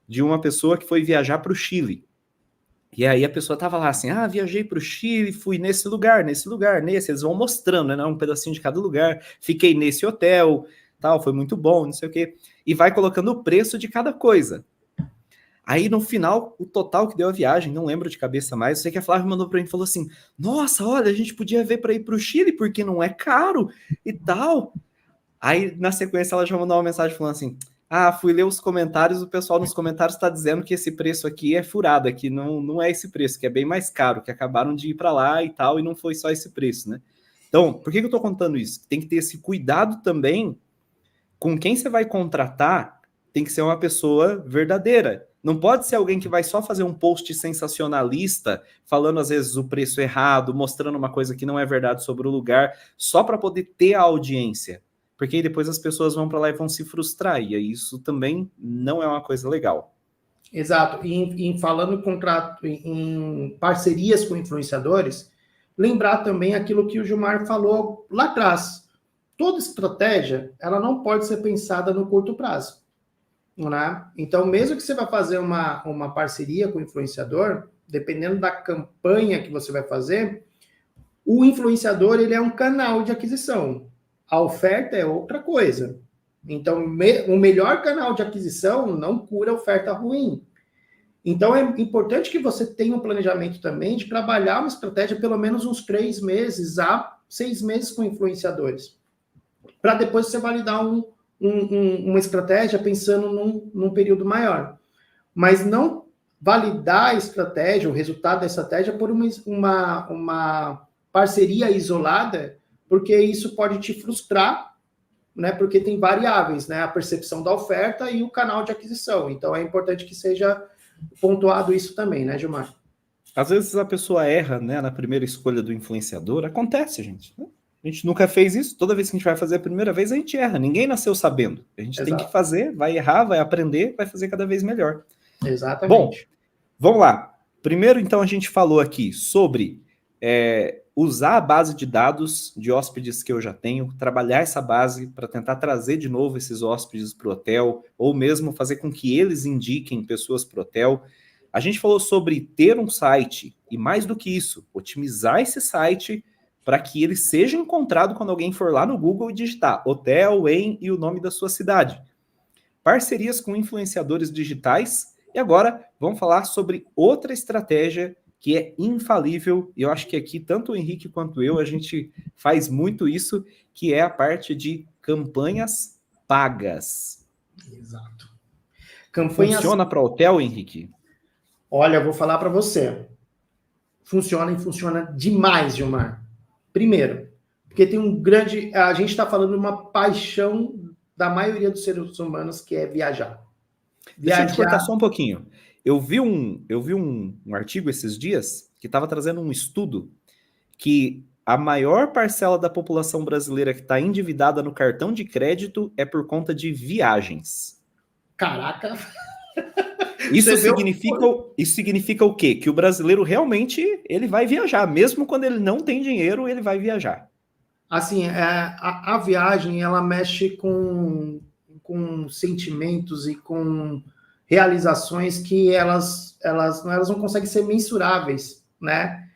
de uma pessoa que foi viajar para o Chile. E aí a pessoa tava lá assim, viajei para o Chile, fui nesse lugar, nesse, eles vão mostrando, né, um pedacinho de cada lugar, fiquei nesse hotel, tal, foi muito bom, não sei o quê, e vai colocando o preço de cada coisa. Aí no final, o total que deu a viagem, não lembro de cabeça mais, eu sei que a Flávia mandou para mim e falou assim, nossa, olha, a gente podia ver para ir para o Chile, porque não é caro e tal. Aí na sequência ela já mandou uma mensagem falando assim, fui ler os comentários, o pessoal nos comentários está dizendo que esse preço aqui é furado, que não é esse preço, que é bem mais caro, que acabaram de ir para lá e tal, e não foi só esse preço, né? Então, por que eu estou contando isso? Tem que ter esse cuidado também com quem você vai contratar, tem que ser uma pessoa verdadeira. Não pode ser alguém que vai só fazer um post sensacionalista, falando às vezes o preço errado, mostrando uma coisa que não é verdade sobre o lugar, só para poder ter a audiência. Porque aí depois as pessoas vão para lá e vão se frustrar, e isso também não é uma coisa legal. Exato. E falando em contrato, em parcerias com influenciadores, lembrar também aquilo que o Gilmar falou lá atrás. Toda estratégia, ela não pode ser pensada no curto prazo. Né? Então, mesmo que você vai fazer uma parceria com o influenciador, dependendo da campanha que você vai fazer, o influenciador ele é um canal de aquisição. A oferta é outra coisa. Então, o melhor canal de aquisição não cura oferta ruim. Então, é importante que você tenha um planejamento também de trabalhar uma estratégia pelo menos uns 3 meses a 6 meses com influenciadores. Para depois você validar uma estratégia pensando num período maior. Mas não validar a estratégia, o resultado da estratégia, por uma parceria isolada, porque isso pode te frustrar, né? Porque tem variáveis, né? A percepção da oferta e o canal de aquisição. Então, é importante que seja pontuado isso também, né, Gilmar? Às vezes a pessoa erra, né, na primeira escolha do influenciador. Acontece, gente. A gente nunca fez isso. Toda vez que a gente vai fazer a primeira vez, a gente erra. Ninguém nasceu sabendo. A gente tem que fazer, vai errar, vai aprender, vai fazer cada vez melhor. Exatamente. Bom, vamos lá. Primeiro, então, a gente falou aqui sobre usar a base de dados de hóspedes que eu já tenho, trabalhar essa base para tentar trazer de novo esses hóspedes para o hotel, ou mesmo fazer com que eles indiquem pessoas para o hotel. A gente falou sobre ter um site, e mais do que isso, otimizar esse site para que ele seja encontrado quando alguém for lá no Google e digitar hotel, e o nome da sua cidade. Parcerias com influenciadores digitais. E agora vamos falar sobre outra estratégia que é infalível, e eu acho que aqui tanto o Henrique quanto eu, a gente faz muito isso, que é a parte de campanhas pagas. Exato. Funciona para hotel, Henrique? Olha, eu vou falar para você. Funciona e funciona demais, Gilmar. Primeiro, porque tem um grande... A gente está falando de uma paixão da maioria dos seres humanos, que é viajar. Deixa eu te cortar só um pouquinho. Eu vi um artigo esses dias que estava trazendo um estudo que a maior parcela da população brasileira que está endividada no cartão endividado é por conta de viagens. Caraca! Isso significa o quê? Que o brasileiro realmente ele vai viajar. Mesmo quando ele não tem dinheiro, ele vai viajar. Assim, a viagem, ela mexe com sentimentos e com realizações que elas não conseguem ser mensuráveis, né?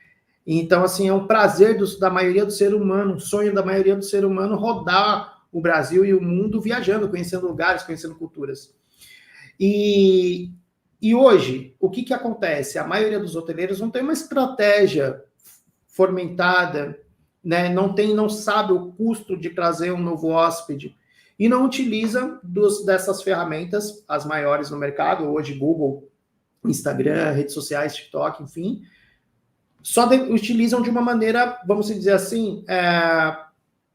Então, assim, é um prazer da maioria do ser humano, um sonho da maioria do ser humano rodar o Brasil e o mundo viajando, conhecendo lugares, conhecendo culturas. E hoje, o que acontece? A maioria dos hoteleiros não tem uma estratégia fomentada, né? Não sabe o custo de trazer um novo hóspede e não utiliza dessas ferramentas, as maiores no mercado, hoje Google, Instagram, redes sociais, TikTok, enfim, utilizam de uma maneira, vamos dizer assim,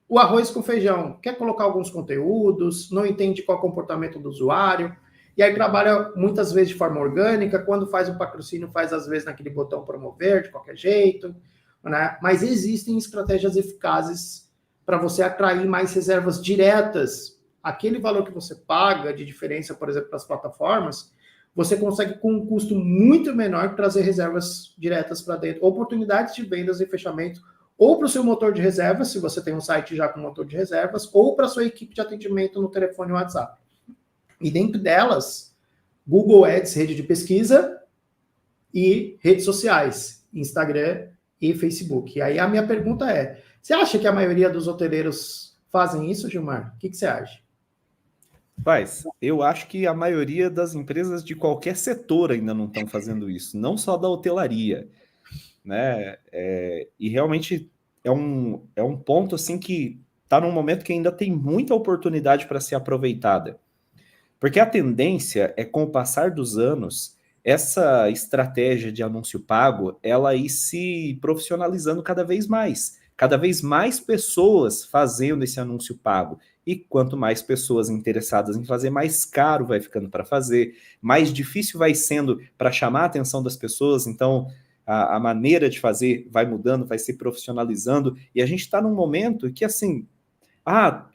o arroz com feijão. Quer colocar alguns conteúdos, não entende qual é o comportamento do usuário, e aí trabalha muitas vezes de forma orgânica, quando faz um patrocínio, faz às vezes naquele botão promover, de qualquer jeito, né? Mas existem estratégias eficazes para você atrair mais reservas diretas. Aquele valor que você paga de diferença, por exemplo, para as plataformas, você consegue, com um custo muito menor, trazer reservas diretas para dentro, oportunidades de vendas e fechamento, ou para o seu motor de reservas, se você tem um site já com motor de reservas, ou para a sua equipe de atendimento no telefone e WhatsApp. E dentro delas, Google Ads, rede de pesquisa, e redes sociais, Instagram e Facebook. E aí a minha pergunta é, você acha que a maioria dos hoteleiros fazem isso, Gilmar? O que você acha? Eu acho que a maioria das empresas de qualquer setor ainda não estão fazendo isso, não só da hotelaria, né? E realmente é um ponto assim que está num momento que ainda tem muita oportunidade para ser aproveitada. Porque a tendência é, com o passar dos anos, essa estratégia de anúncio pago, ela ir se profissionalizando cada vez mais pessoas fazendo esse anúncio pago. E quanto mais pessoas interessadas em fazer, mais caro vai ficando para fazer, mais difícil vai sendo para chamar a atenção das pessoas. Então, a maneira de fazer vai mudando, vai se profissionalizando. E a gente está num momento que, assim,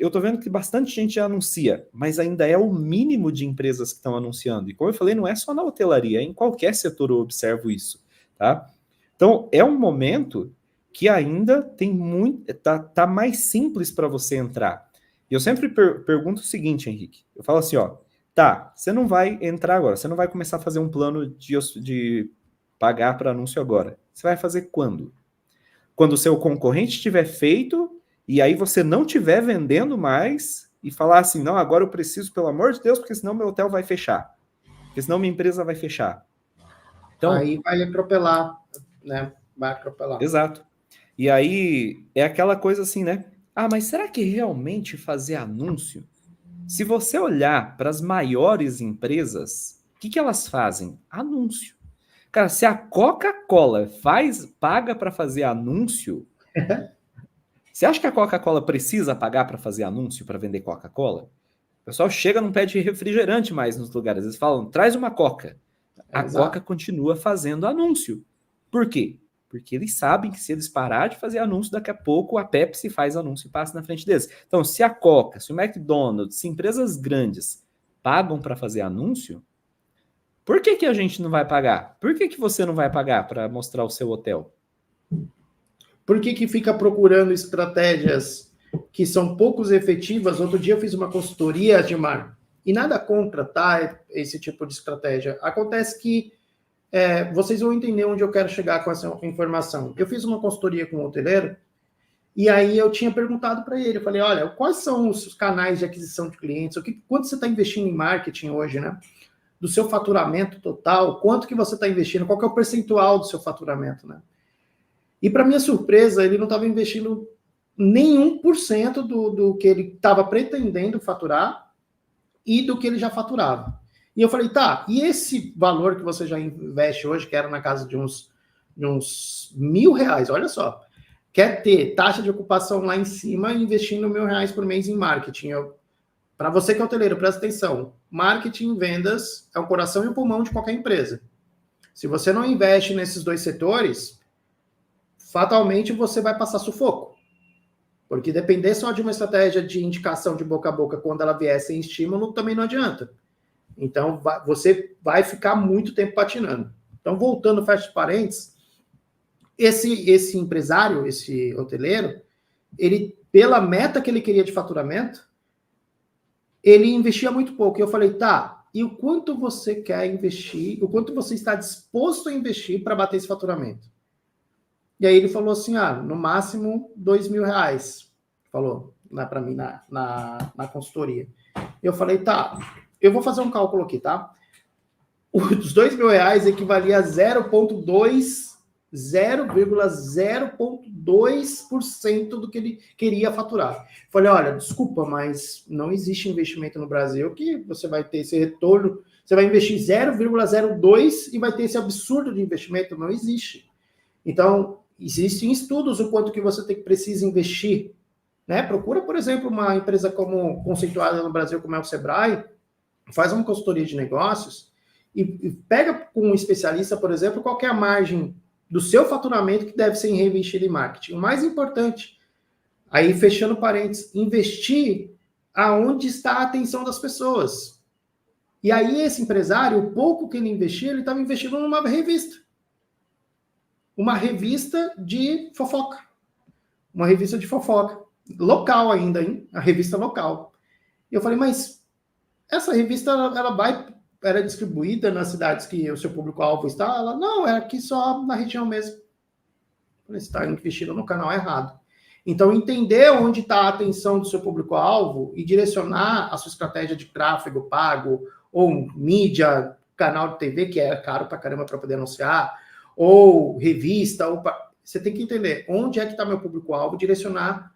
eu estou vendo que bastante gente já anuncia, mas ainda é o mínimo de empresas que estão anunciando. E como eu falei, não é só na hotelaria, em qualquer setor eu observo isso, tá? Então, é um momento que ainda tem muito, tá mais simples para você entrar. E eu sempre pergunto o seguinte, Henrique, eu falo assim, você não vai entrar agora, você não vai começar a fazer um plano de pagar para anúncio agora. Você vai fazer quando? Quando o seu concorrente tiver feito e aí você não estiver vendendo mais e falar assim, não, agora eu preciso, pelo amor de Deus, porque senão meu hotel vai fechar. Porque senão minha empresa vai fechar. Então, aí vai atropelar, né? Vai atropelar. Exato. E aí é aquela coisa assim, né? Mas será que realmente fazer anúncio? Se você olhar para as maiores empresas, o que elas fazem? Anúncio. Cara, se a Coca-Cola paga para fazer anúncio, você acha que a Coca-Cola precisa pagar para fazer anúncio para vender Coca-Cola? O pessoal chega, não pede refrigerante mais nos lugares. Eles falam, traz uma Coca. A Coca continua fazendo anúncio. Por quê? Porque eles sabem que se eles parar de fazer anúncio, daqui a pouco a Pepsi faz anúncio e passa na frente deles. Então, se a Coca, se o McDonald's, se empresas grandes pagam para fazer anúncio, por que a gente não vai pagar? Por que você não vai pagar para mostrar o seu hotel? Por que fica procurando estratégias que são poucos efetivas? Outro dia eu fiz uma consultoria, Gilmar, e nada contra, tá? Esse tipo de estratégia. Acontece que vocês vão entender onde eu quero chegar com essa informação. Eu fiz uma consultoria com um hoteleiro, e aí eu tinha perguntado para ele, eu falei, olha, quais são os canais de aquisição de clientes? Quanto você está investindo em marketing hoje, né? Do seu faturamento total, quanto que você está investindo, qual que é o percentual do seu faturamento, né? E para minha surpresa, ele não estava investindo nem 1% do que ele estava pretendendo faturar e do que ele já faturava. E eu falei, e esse valor que você já investe hoje, que era na casa de uns R$1.000, olha só, quer ter taxa de ocupação lá em cima investindo R$1.000 por mês em marketing. Para você que é hoteleiro, presta atenção, marketing e vendas é o coração e o pulmão de qualquer empresa. Se você não investe nesses dois setores, fatalmente você vai passar sufoco. Porque depender só de uma estratégia de indicação de boca a boca quando ela vier sem estímulo, também não adianta. Então, você vai ficar muito tempo patinando. Então, voltando, fecha parênteses, esse empresário, esse hoteleiro, ele, pela meta que ele queria de faturamento, ele investia muito pouco. E eu falei, e o quanto você quer investir, o quanto você está disposto a investir para bater esse faturamento? E aí ele falou assim, no máximo R$2.000, falou para mim na consultoria. Eu falei, eu vou fazer um cálculo aqui, tá? Os R$2.000 equivalia a 0,02% do que ele queria faturar. Falei, olha, desculpa, mas não existe investimento no Brasil que você vai ter esse retorno, você vai investir 0,02 e vai ter esse absurdo de investimento, não existe. Então, existem estudos o quanto que você precisa investir, né? Procura, por exemplo, uma empresa conceituada no Brasil como é o Sebrae, faz uma consultoria de negócios e pega com um especialista, por exemplo, qual que é a margem do seu faturamento que deve ser reinvestido em marketing. O mais importante, aí fechando parênteses, investir aonde está a atenção das pessoas. E aí esse empresário, o pouco que ele investia, ele estava investindo numa revista. Uma revista de fofoca. Uma revista de fofoca. Local ainda, hein? A revista local. E eu falei, mas essa revista, ela era distribuída nas cidades que o seu público-alvo está? Ela, não, é aqui só na região mesmo. Você está investindo no canal errado. Então, entender onde está a atenção do seu público-alvo e direcionar a sua estratégia de tráfego pago, ou mídia, canal de TV, que é caro pra caramba para poder anunciar, ou revista, você tem que entender onde é que está meu público-alvo, direcionar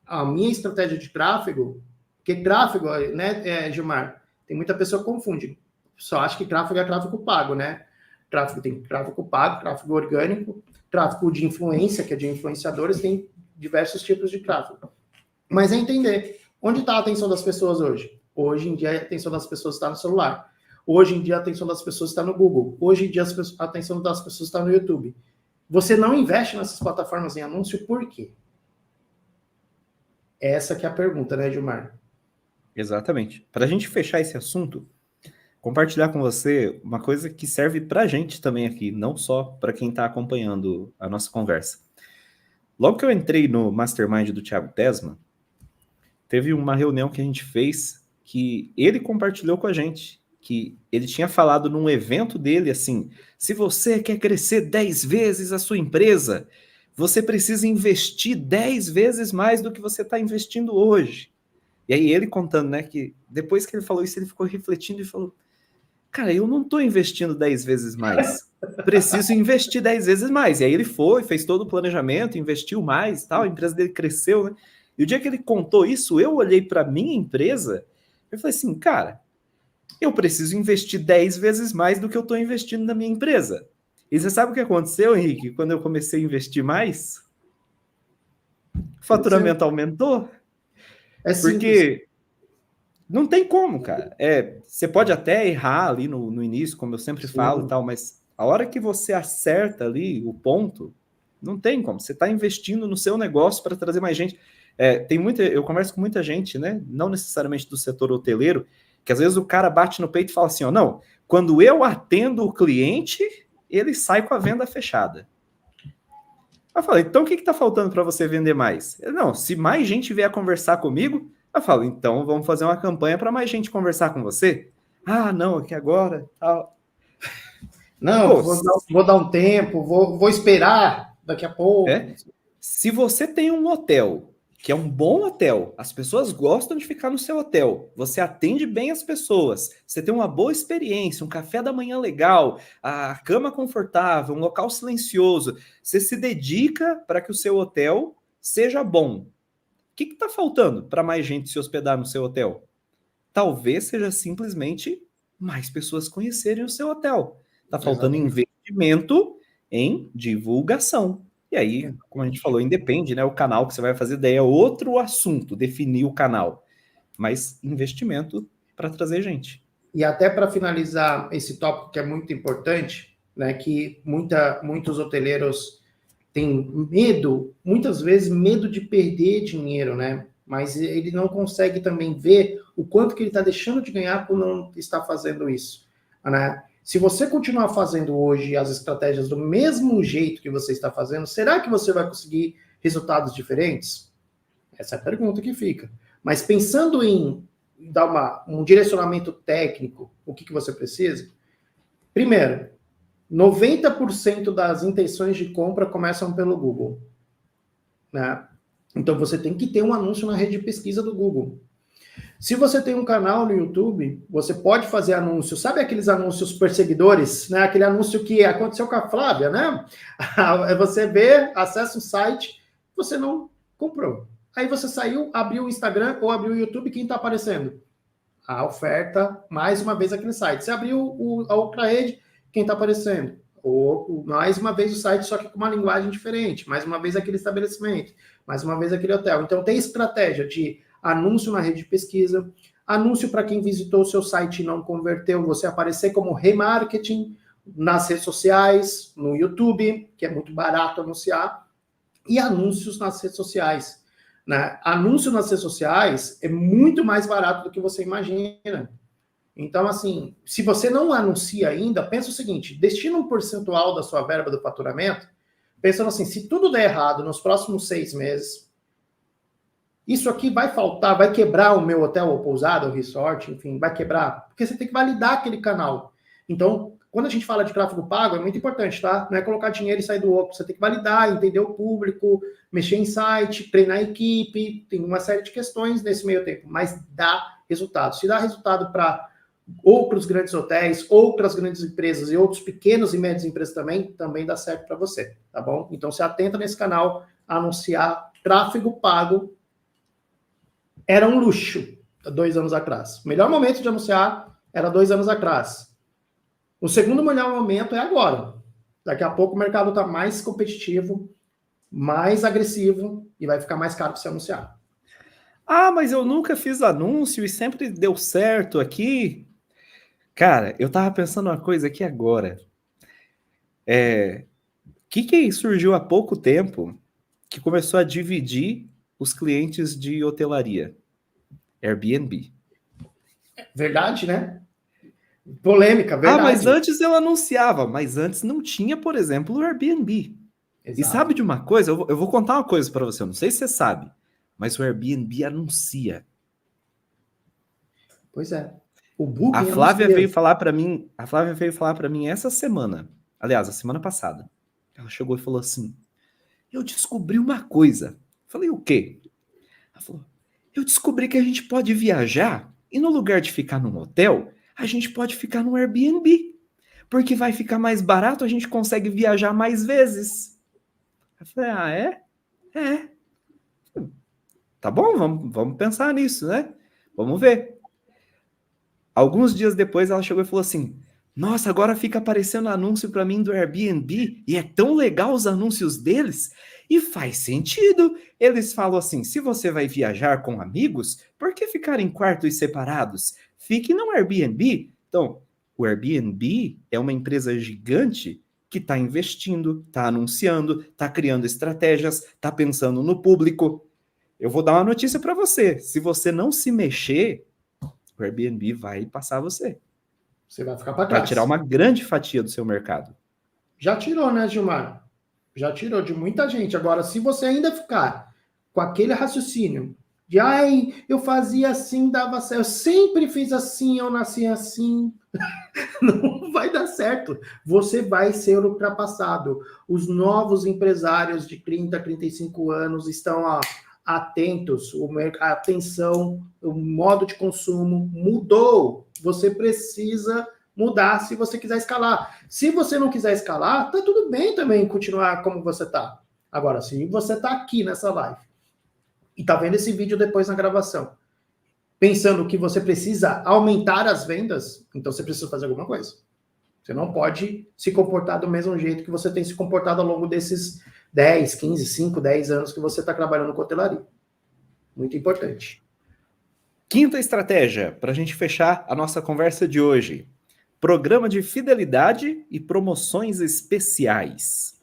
a minha estratégia de tráfego, porque tráfego, né, Gilmar, tem muita pessoa que confunde, só acha que tráfego é tráfego pago, né? Tráfego tem tráfego pago, tráfego orgânico, tráfego de influência, que é de influenciadores, tem diversos tipos de tráfego. Mas é entender onde está a atenção das pessoas hoje. Hoje em dia, a atenção das pessoas está no celular. Hoje em dia, a atenção das pessoas está no Google. Hoje em dia, a atenção das pessoas está no YouTube. Você não investe nessas plataformas em anúncio, por quê? Essa que é a pergunta, né, Gilmar? Exatamente. Para a gente fechar esse assunto, compartilhar com você uma coisa que serve para a gente também aqui, não só para quem está acompanhando a nossa conversa. Logo que eu entrei no Mastermind do Thiago Tesma, teve uma reunião que a gente fez que ele compartilhou com a gente, que ele tinha falado num evento dele assim, se você quer crescer 10 vezes a sua empresa, você precisa investir 10 vezes mais do que você está investindo hoje. E aí ele contando, né, que depois que ele falou isso, ele ficou refletindo e falou, cara, eu não estou investindo 10 vezes mais, preciso investir 10 vezes mais. E aí ele foi, fez todo o planejamento, investiu mais, tal, a empresa dele cresceu, né? E o dia que ele contou isso, eu olhei para minha empresa, eu falei assim, cara, eu preciso investir 10 vezes mais do que eu estou investindo na minha empresa. E você sabe o que aconteceu, Henrique, quando eu comecei a investir mais? O faturamento aumentou. É porque não tem como, cara. Você pode até errar ali no início, como eu sempre falo e tal, mas a hora que você acerta ali o ponto, não tem como. Você está investindo no seu negócio para trazer mais gente. Eu converso com muita gente, né? Não necessariamente do setor hoteleiro, que às vezes o cara bate no peito e fala assim, ó, não, quando eu atendo o cliente, ele sai com a venda fechada. Eu falo, então o que está faltando para você vender mais? Ele, não, se mais gente vier conversar comigo, eu falo, então vamos fazer uma campanha para mais gente conversar com você? Ah, não, aqui agora, tal. Não, vou dar um tempo, vou esperar daqui a pouco. Se você tem um hotel, que é um bom hotel, as pessoas gostam de ficar no seu hotel, você atende bem as pessoas, você tem uma boa experiência, um café da manhã legal, a cama confortável, um local silencioso, você se dedica para que o seu hotel seja bom. O que está faltando para mais gente se hospedar no seu hotel? Talvez seja simplesmente mais pessoas conhecerem o seu hotel. Está faltando investimento em divulgação. E aí, como a gente falou, independe, né? O canal que você vai fazer, daí é outro assunto, definir o canal. Mas investimento para trazer gente. E até para finalizar esse tópico que é muito importante, né? Que muitos hoteleiros têm medo, muitas vezes medo de perder dinheiro, né? Mas ele não consegue também ver o quanto que ele está deixando de ganhar por não estar fazendo isso, né? Se você continuar fazendo hoje as estratégias do mesmo jeito que você está fazendo, será que você vai conseguir resultados diferentes? Essa é a pergunta que fica. Mas pensando em dar um direcionamento técnico, o que você precisa? Primeiro, 90% das intenções de compra começam pelo Google, né? Então você tem que ter um anúncio na rede de pesquisa do Google. Se você tem um canal no YouTube, você pode fazer anúncio. Sabe aqueles anúncios perseguidores, né? Aquele anúncio que aconteceu com a Flávia, né? Você vê, acessa o site, você não comprou. Aí você saiu, abriu o Instagram ou abriu o YouTube, quem está aparecendo? A oferta, mais uma vez aquele site. Você abriu a outra rede, quem está aparecendo? Ou mais uma vez o site, só que com uma linguagem diferente. Mais uma vez aquele estabelecimento. Mais uma vez aquele hotel. Então tem estratégia de anúncio na rede de pesquisa, anúncio para quem visitou o seu site e não converteu, você aparecer como remarketing nas redes sociais, no YouTube, que é muito barato anunciar, e anúncios nas redes sociais, né? Anúncio nas redes sociais é muito mais barato do que você imagina. Então, assim, se você não anuncia ainda, pensa o seguinte, destina um percentual da sua verba do faturamento, pensando assim, se tudo der errado nos próximos 6 meses, isso aqui vai faltar, vai quebrar o meu hotel ou pousada, ou resort, enfim, vai quebrar, porque você tem que validar aquele canal. Então, quando a gente fala de tráfego pago, é muito importante, tá? Não é colocar dinheiro e sair do outro, você tem que validar, entender o público, mexer em site, treinar a equipe, tem uma série de questões nesse meio tempo, mas dá resultado. Se dá resultado para ou para os grandes hotéis, ou para as grandes empresas e outros pequenos e médios empresas também dá certo para você, tá bom? Então, se atenta nesse canal a anunciar tráfego pago. Era um luxo 2 anos atrás. O melhor momento de anunciar era 2 anos atrás. O segundo melhor momento é agora. Daqui a pouco o mercado está mais competitivo, mais agressivo e vai ficar mais caro para você anunciar. Ah, mas eu nunca fiz anúncio e sempre deu certo aqui. Cara, eu tava pensando uma coisa aqui agora. Que surgiu há pouco tempo que começou a dividir os clientes de hotelaria? Airbnb. Verdade, né? Polêmica, verdade. Ah, mas antes eu anunciava, mas antes não tinha, por exemplo, o Airbnb. Exato. E sabe de uma coisa? Eu vou contar uma coisa para você, eu não sei se você sabe, mas o Airbnb anuncia. Pois é. O Booking A Flávia veio falar para mim essa semana, aliás, a semana passada. Ela chegou e falou assim: "Eu descobri uma coisa". Falei: "O quê?" Ela falou: "Eu descobri que a gente pode viajar e no lugar de ficar num hotel, a gente pode ficar no Airbnb, porque vai ficar mais barato, a gente consegue viajar mais vezes". Eu falei: "Ah, é? É. Tá bom, vamos pensar nisso, né? Vamos ver". Alguns dias depois ela chegou e falou assim: "Nossa, agora fica aparecendo anúncio para mim do Airbnb e é tão legal os anúncios deles e faz sentido. Eles falam assim: se você vai viajar com amigos, por que ficar em quartos separados? Fique no Airbnb". Então, o Airbnb é uma empresa gigante que está investindo, está anunciando, está criando estratégias, está pensando no público. Eu vou dar uma notícia para você: se você não se mexer, o Airbnb vai passar você. Você vai ficar para Vai trás. tirar uma grande fatia do seu mercado. Já tirou, né, Gilmar? Já tirou de muita gente. Agora, se você ainda ficar com aquele raciocínio de, ai, eu fazia assim, dava certo, eu sempre fiz assim, eu nasci assim, não vai dar certo. Você vai ser ultrapassado. Os novos empresários de 30, 35 anos estão atentos, a atenção, o modo de consumo mudou. Você precisa mudar se você quiser escalar. Se você não quiser escalar, tá tudo bem também continuar como você tá. Agora, se você tá aqui nessa live e tá vendo esse vídeo depois na gravação, pensando que você precisa aumentar as vendas, então você precisa fazer alguma coisa. Você não pode se comportar do mesmo jeito que você tem se comportado ao longo desses 10, 15, 5, 10 anos que você está trabalhando com hotelaria. Muito importante. Quinta estratégia, para a gente fechar a nossa conversa de hoje. Programa de fidelidade e promoções especiais.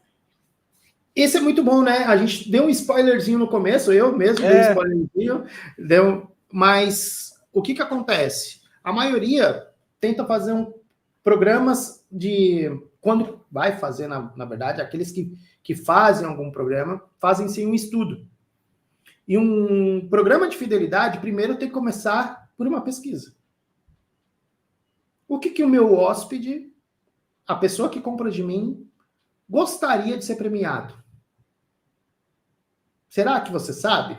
Esse é muito bom, né? A gente deu um spoilerzinho no começo, eu mesmo dei um spoilerzinho, mas o que acontece? A maioria tenta fazer programas de... Quando vai fazer, na verdade, aqueles que fazem algum programa, fazem sim um estudo. E um programa de fidelidade, primeiro tem que começar por uma pesquisa. O que o meu hóspede, a pessoa que compra de mim, gostaria de ser premiado? Será que você sabe?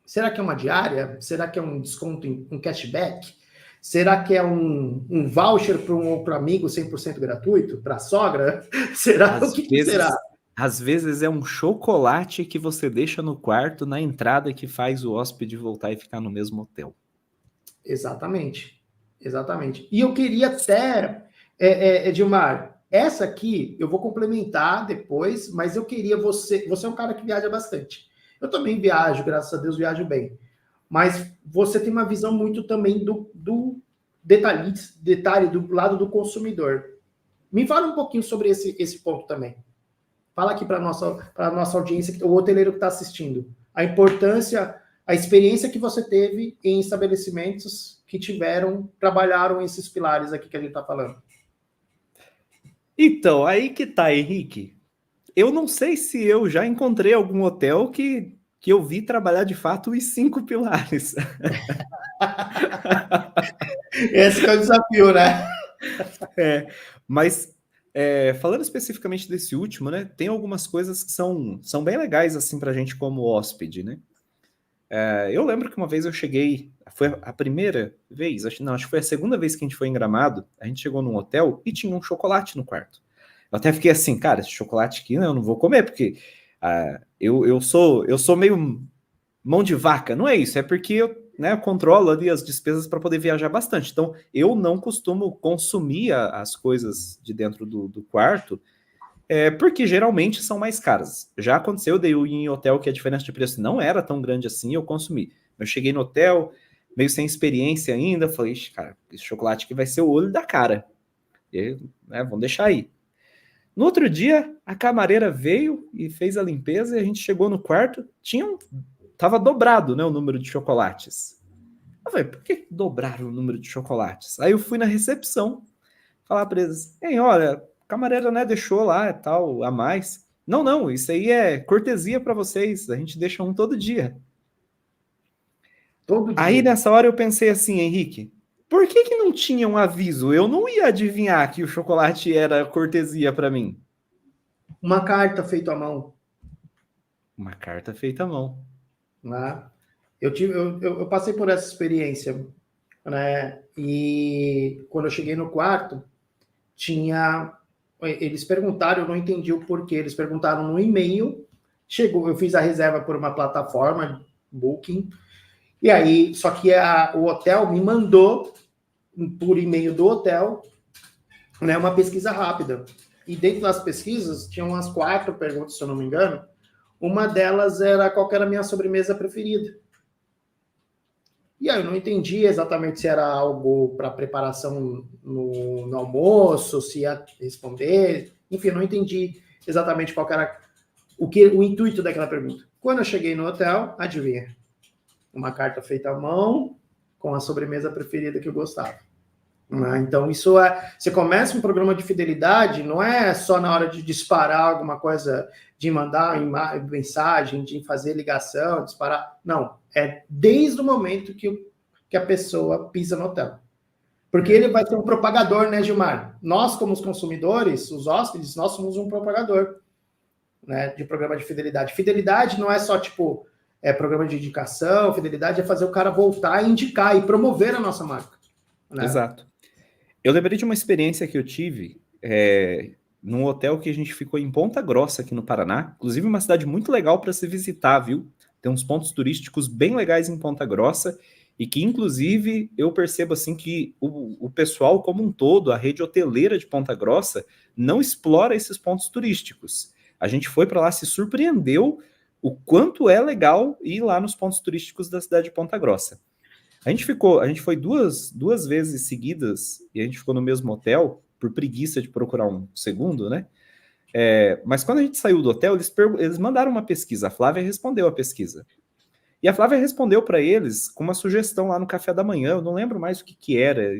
Será que é uma diária? Será que é um desconto um cashback? Será que é um voucher para um outro amigo 100% gratuito? Para a sogra? Será? O que será? Às vezes é um chocolate que você deixa no quarto, na entrada, que faz o hóspede voltar e ficar no mesmo hotel. Exatamente. Exatamente. E eu queria até, Edilmar, essa aqui eu vou complementar depois, mas eu queria você é um cara que viaja bastante. Eu também viajo, graças a Deus viajo bem. Mas você tem uma visão muito também do detalhe do lado do consumidor. Me fala um pouquinho sobre esse ponto também. Fala aqui para a nossa audiência, o hoteleiro que está assistindo. A importância a experiência que você teve em estabelecimentos que trabalharam esses pilares aqui que a gente está falando. Então, aí que tá, Henrique. Eu não sei se eu já encontrei algum hotel que eu vi trabalhar de fato os 5 pilares. Esse que é o desafio, né? Mas falando especificamente desse último, né? Tem algumas coisas que são bem legais assim para a gente como hóspede, né? Eu lembro que uma vez eu cheguei, foi a primeira vez, acho que foi a segunda vez que a gente foi em Gramado, a gente chegou num hotel e tinha um chocolate no quarto. Eu até fiquei assim, cara, esse chocolate aqui, né, eu não vou comer, porque eu sou meio mão de vaca. Não é isso, é porque eu controlo ali as despesas para poder viajar bastante. Então, eu não costumo consumir as coisas de dentro do quarto, porque geralmente são mais caras. Já aconteceu de eu ir em hotel que a diferença de preço não era tão grande assim, eu consumi. Eu cheguei no hotel, meio sem experiência ainda, falei, cara, esse chocolate aqui vai ser o olho da cara. E, vamos deixar aí. No outro dia, a camareira veio e fez a limpeza e a gente chegou no quarto, tava dobrado, né, o número de chocolates. Eu falei, por que dobraram o número de chocolates? Aí eu fui na recepção falar para eles, olha, a camareira, né, deixou lá e tal, a mais. Não, isso aí é cortesia para vocês, a gente deixa um todo dia. Todo dia. Aí nessa hora eu pensei assim, Henrique, por que não tinha um aviso? Eu não ia adivinhar que o chocolate era cortesia para mim. Uma carta feita à mão. Uma carta feita à mão. Né? Eu passei por essa experiência, né? E quando eu cheguei no quarto, eles perguntaram, eu não entendi o porquê, eles perguntaram no e-mail, eu fiz a reserva por uma plataforma, Booking, e aí, só que o hotel me mandou, por e-mail do hotel, né, uma pesquisa rápida. E dentro das pesquisas, tinham umas 4 perguntas, se eu não me engano. Uma delas era qual era a minha sobremesa preferida. E aí eu não entendi exatamente se era algo para preparação no almoço, se ia responder. Enfim, eu não entendi exatamente qual era o intuito daquela pergunta. Quando eu cheguei no hotel, adivinha? Uma carta feita à mão com a sobremesa preferida que eu gostava. Então, você começa um programa de fidelidade, não é só na hora de disparar alguma coisa, de mandar mensagem, de fazer ligação, disparar. Não, é desde o momento que a pessoa pisa no hotel. Porque ele vai ser um propagador, né, Gilmar? Nós, como os consumidores, os hóspedes, nós somos um propagador, né, de programa de fidelidade. Fidelidade não é só, programa de indicação, fidelidade é fazer o cara voltar e indicar e promover a nossa marca. Né? Exato. Eu lembrei de uma experiência que eu tive num hotel que a gente ficou em Ponta Grossa, aqui no Paraná. Inclusive, uma cidade muito legal para se visitar, viu? Tem uns pontos turísticos bem legais em Ponta Grossa e que, inclusive, eu percebo assim que o pessoal como um todo, a rede hoteleira de Ponta Grossa, não explora esses pontos turísticos. A gente foi para lá, se surpreendeu o quanto é legal ir lá nos pontos turísticos da cidade de Ponta Grossa. A gente foi duas vezes seguidas e a gente ficou no mesmo hotel, por preguiça de procurar um segundo, né? Mas quando a gente saiu do hotel, eles mandaram uma pesquisa. A Flávia respondeu a pesquisa. E a Flávia respondeu para eles com uma sugestão lá no café da manhã. Eu não lembro mais o que era.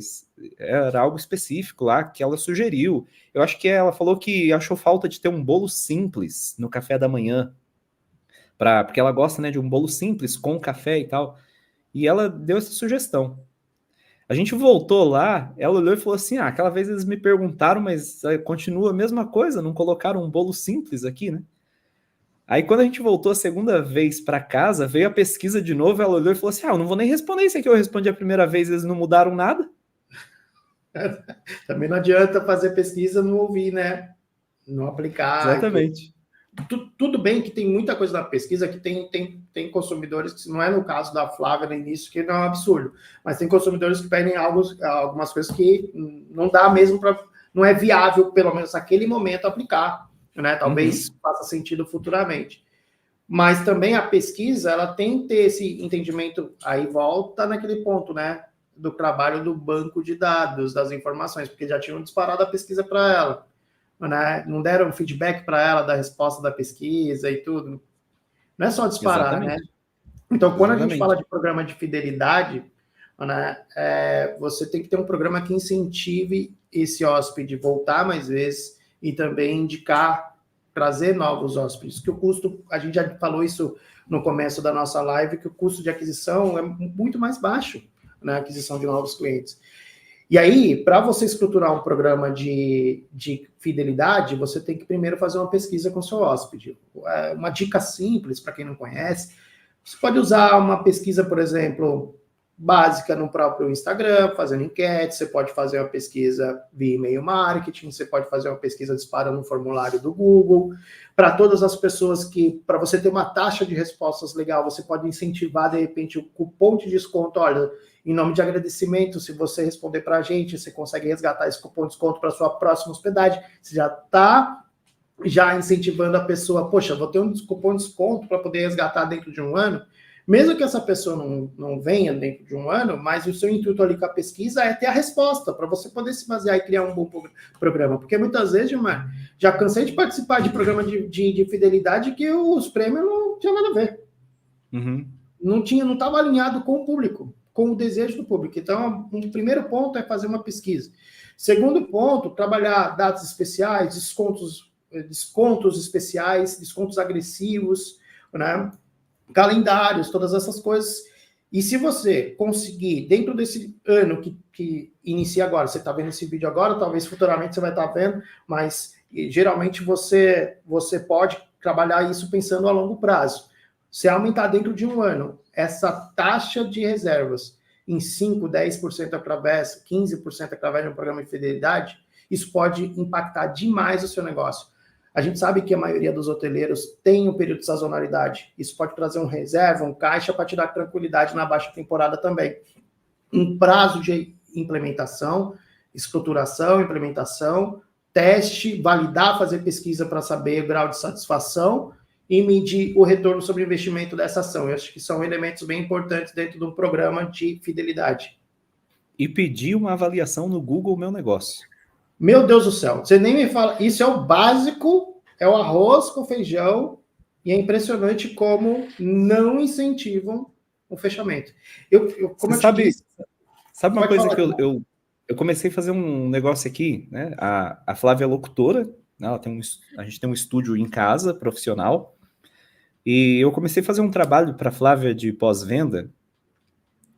Era algo específico lá que ela sugeriu. Eu acho que ela falou que achou falta de ter um bolo simples no café da manhã. Porque ela gosta, né, de um bolo simples com café e tal. E ela deu essa sugestão. A gente voltou lá, ela olhou e falou assim, aquela vez eles me perguntaram, mas continua a mesma coisa, não colocaram um bolo simples aqui, né? Aí quando a gente voltou a segunda vez para casa, veio a pesquisa de novo, ela olhou e falou assim, eu não vou nem responder isso aqui, eu respondi a primeira vez, eles não mudaram nada. Também não adianta fazer pesquisa, não ouvir, né? Não aplicar. Exatamente. Tudo bem que tem muita coisa na pesquisa que tem consumidores, que não é no caso da Flávia no início, que não é um absurdo, mas tem consumidores que pedem algumas coisas que não dá mesmo não é viável, pelo menos naquele momento, aplicar, né? Talvez faça sentido futuramente. Mas também a pesquisa, ela tem que ter esse entendimento, aí volta naquele ponto, né? Do trabalho do banco de dados, das informações, porque já tinham disparado a pesquisa para ela. Né? Não deram feedback para ela da resposta da pesquisa e tudo. Não é só disparar, exatamente, né? Então, quando a gente Exatamente. fala de programa de fidelidade, né, você tem que ter um programa que incentive esse hóspede voltar mais vezes e também indicar, trazer novos hóspedes. Que o custo, a gente já falou isso no começo da nossa live, que o custo de aquisição é muito mais baixo na aquisição de novos clientes. E aí, para você estruturar um programa de fidelidade, você tem que primeiro fazer uma pesquisa com o seu hóspede. Uma dica simples, para quem não conhece, você pode usar uma pesquisa, por exemplo, básica no próprio Instagram, fazendo enquete, você pode fazer uma pesquisa via e-mail marketing, você pode fazer uma pesquisa disparando no formulário do Google. Para todas as pessoas que, para você ter uma taxa de respostas legal, você pode incentivar, de repente, o cupom de desconto. Olha, em nome de agradecimento, se você responder para a gente, você consegue resgatar esse cupom de desconto para sua próxima hospedagem. Você já está incentivando a pessoa, poxa, vou ter um cupom de desconto para poder resgatar dentro de um ano. Mesmo que essa pessoa não venha dentro de um ano, mas o seu intuito ali com a pesquisa é ter a resposta, para você poder se basear e criar um bom programa. Porque muitas vezes, Gilmar, já cansei de participar de programa de fidelidade que os prêmios não tinham nada a ver. Uhum. Não estava alinhado com o público, com o desejo do público. Então, o primeiro ponto é fazer uma pesquisa. Segundo ponto, trabalhar datas especiais, descontos especiais, descontos agressivos, né? Calendários, todas essas coisas. E se você conseguir, dentro desse ano que inicia agora, você está vendo esse vídeo agora, talvez futuramente você vai estar vendo, mas geralmente você pode trabalhar isso pensando a longo prazo. Se aumentar dentro de um ano essa taxa de reservas em 5%, 10% através, 15% através de um programa de fidelidade, isso pode impactar demais o seu negócio. A gente sabe que a maioria dos hoteleiros tem um período de sazonalidade. Isso pode trazer um reserva, um caixa para te dar tranquilidade na baixa temporada também. Um prazo de implementação, estruturação, implementação, teste, validar, fazer pesquisa para saber o grau de satisfação e medir o retorno sobre o investimento dessa ação. Eu acho que são elementos bem importantes dentro de um programa de fidelidade. E pedir uma avaliação no Google Meu Negócio. Meu Deus do céu, você nem me fala. Isso é o básico, é o arroz com feijão, e é impressionante como não incentivam o fechamento. Como eu te disse, sabe uma coisa que eu comecei a fazer um negócio aqui, né? A Flávia é locutora, né? A gente tem um estúdio em casa, profissional, e eu comecei a fazer um trabalho para a Flávia de pós-venda,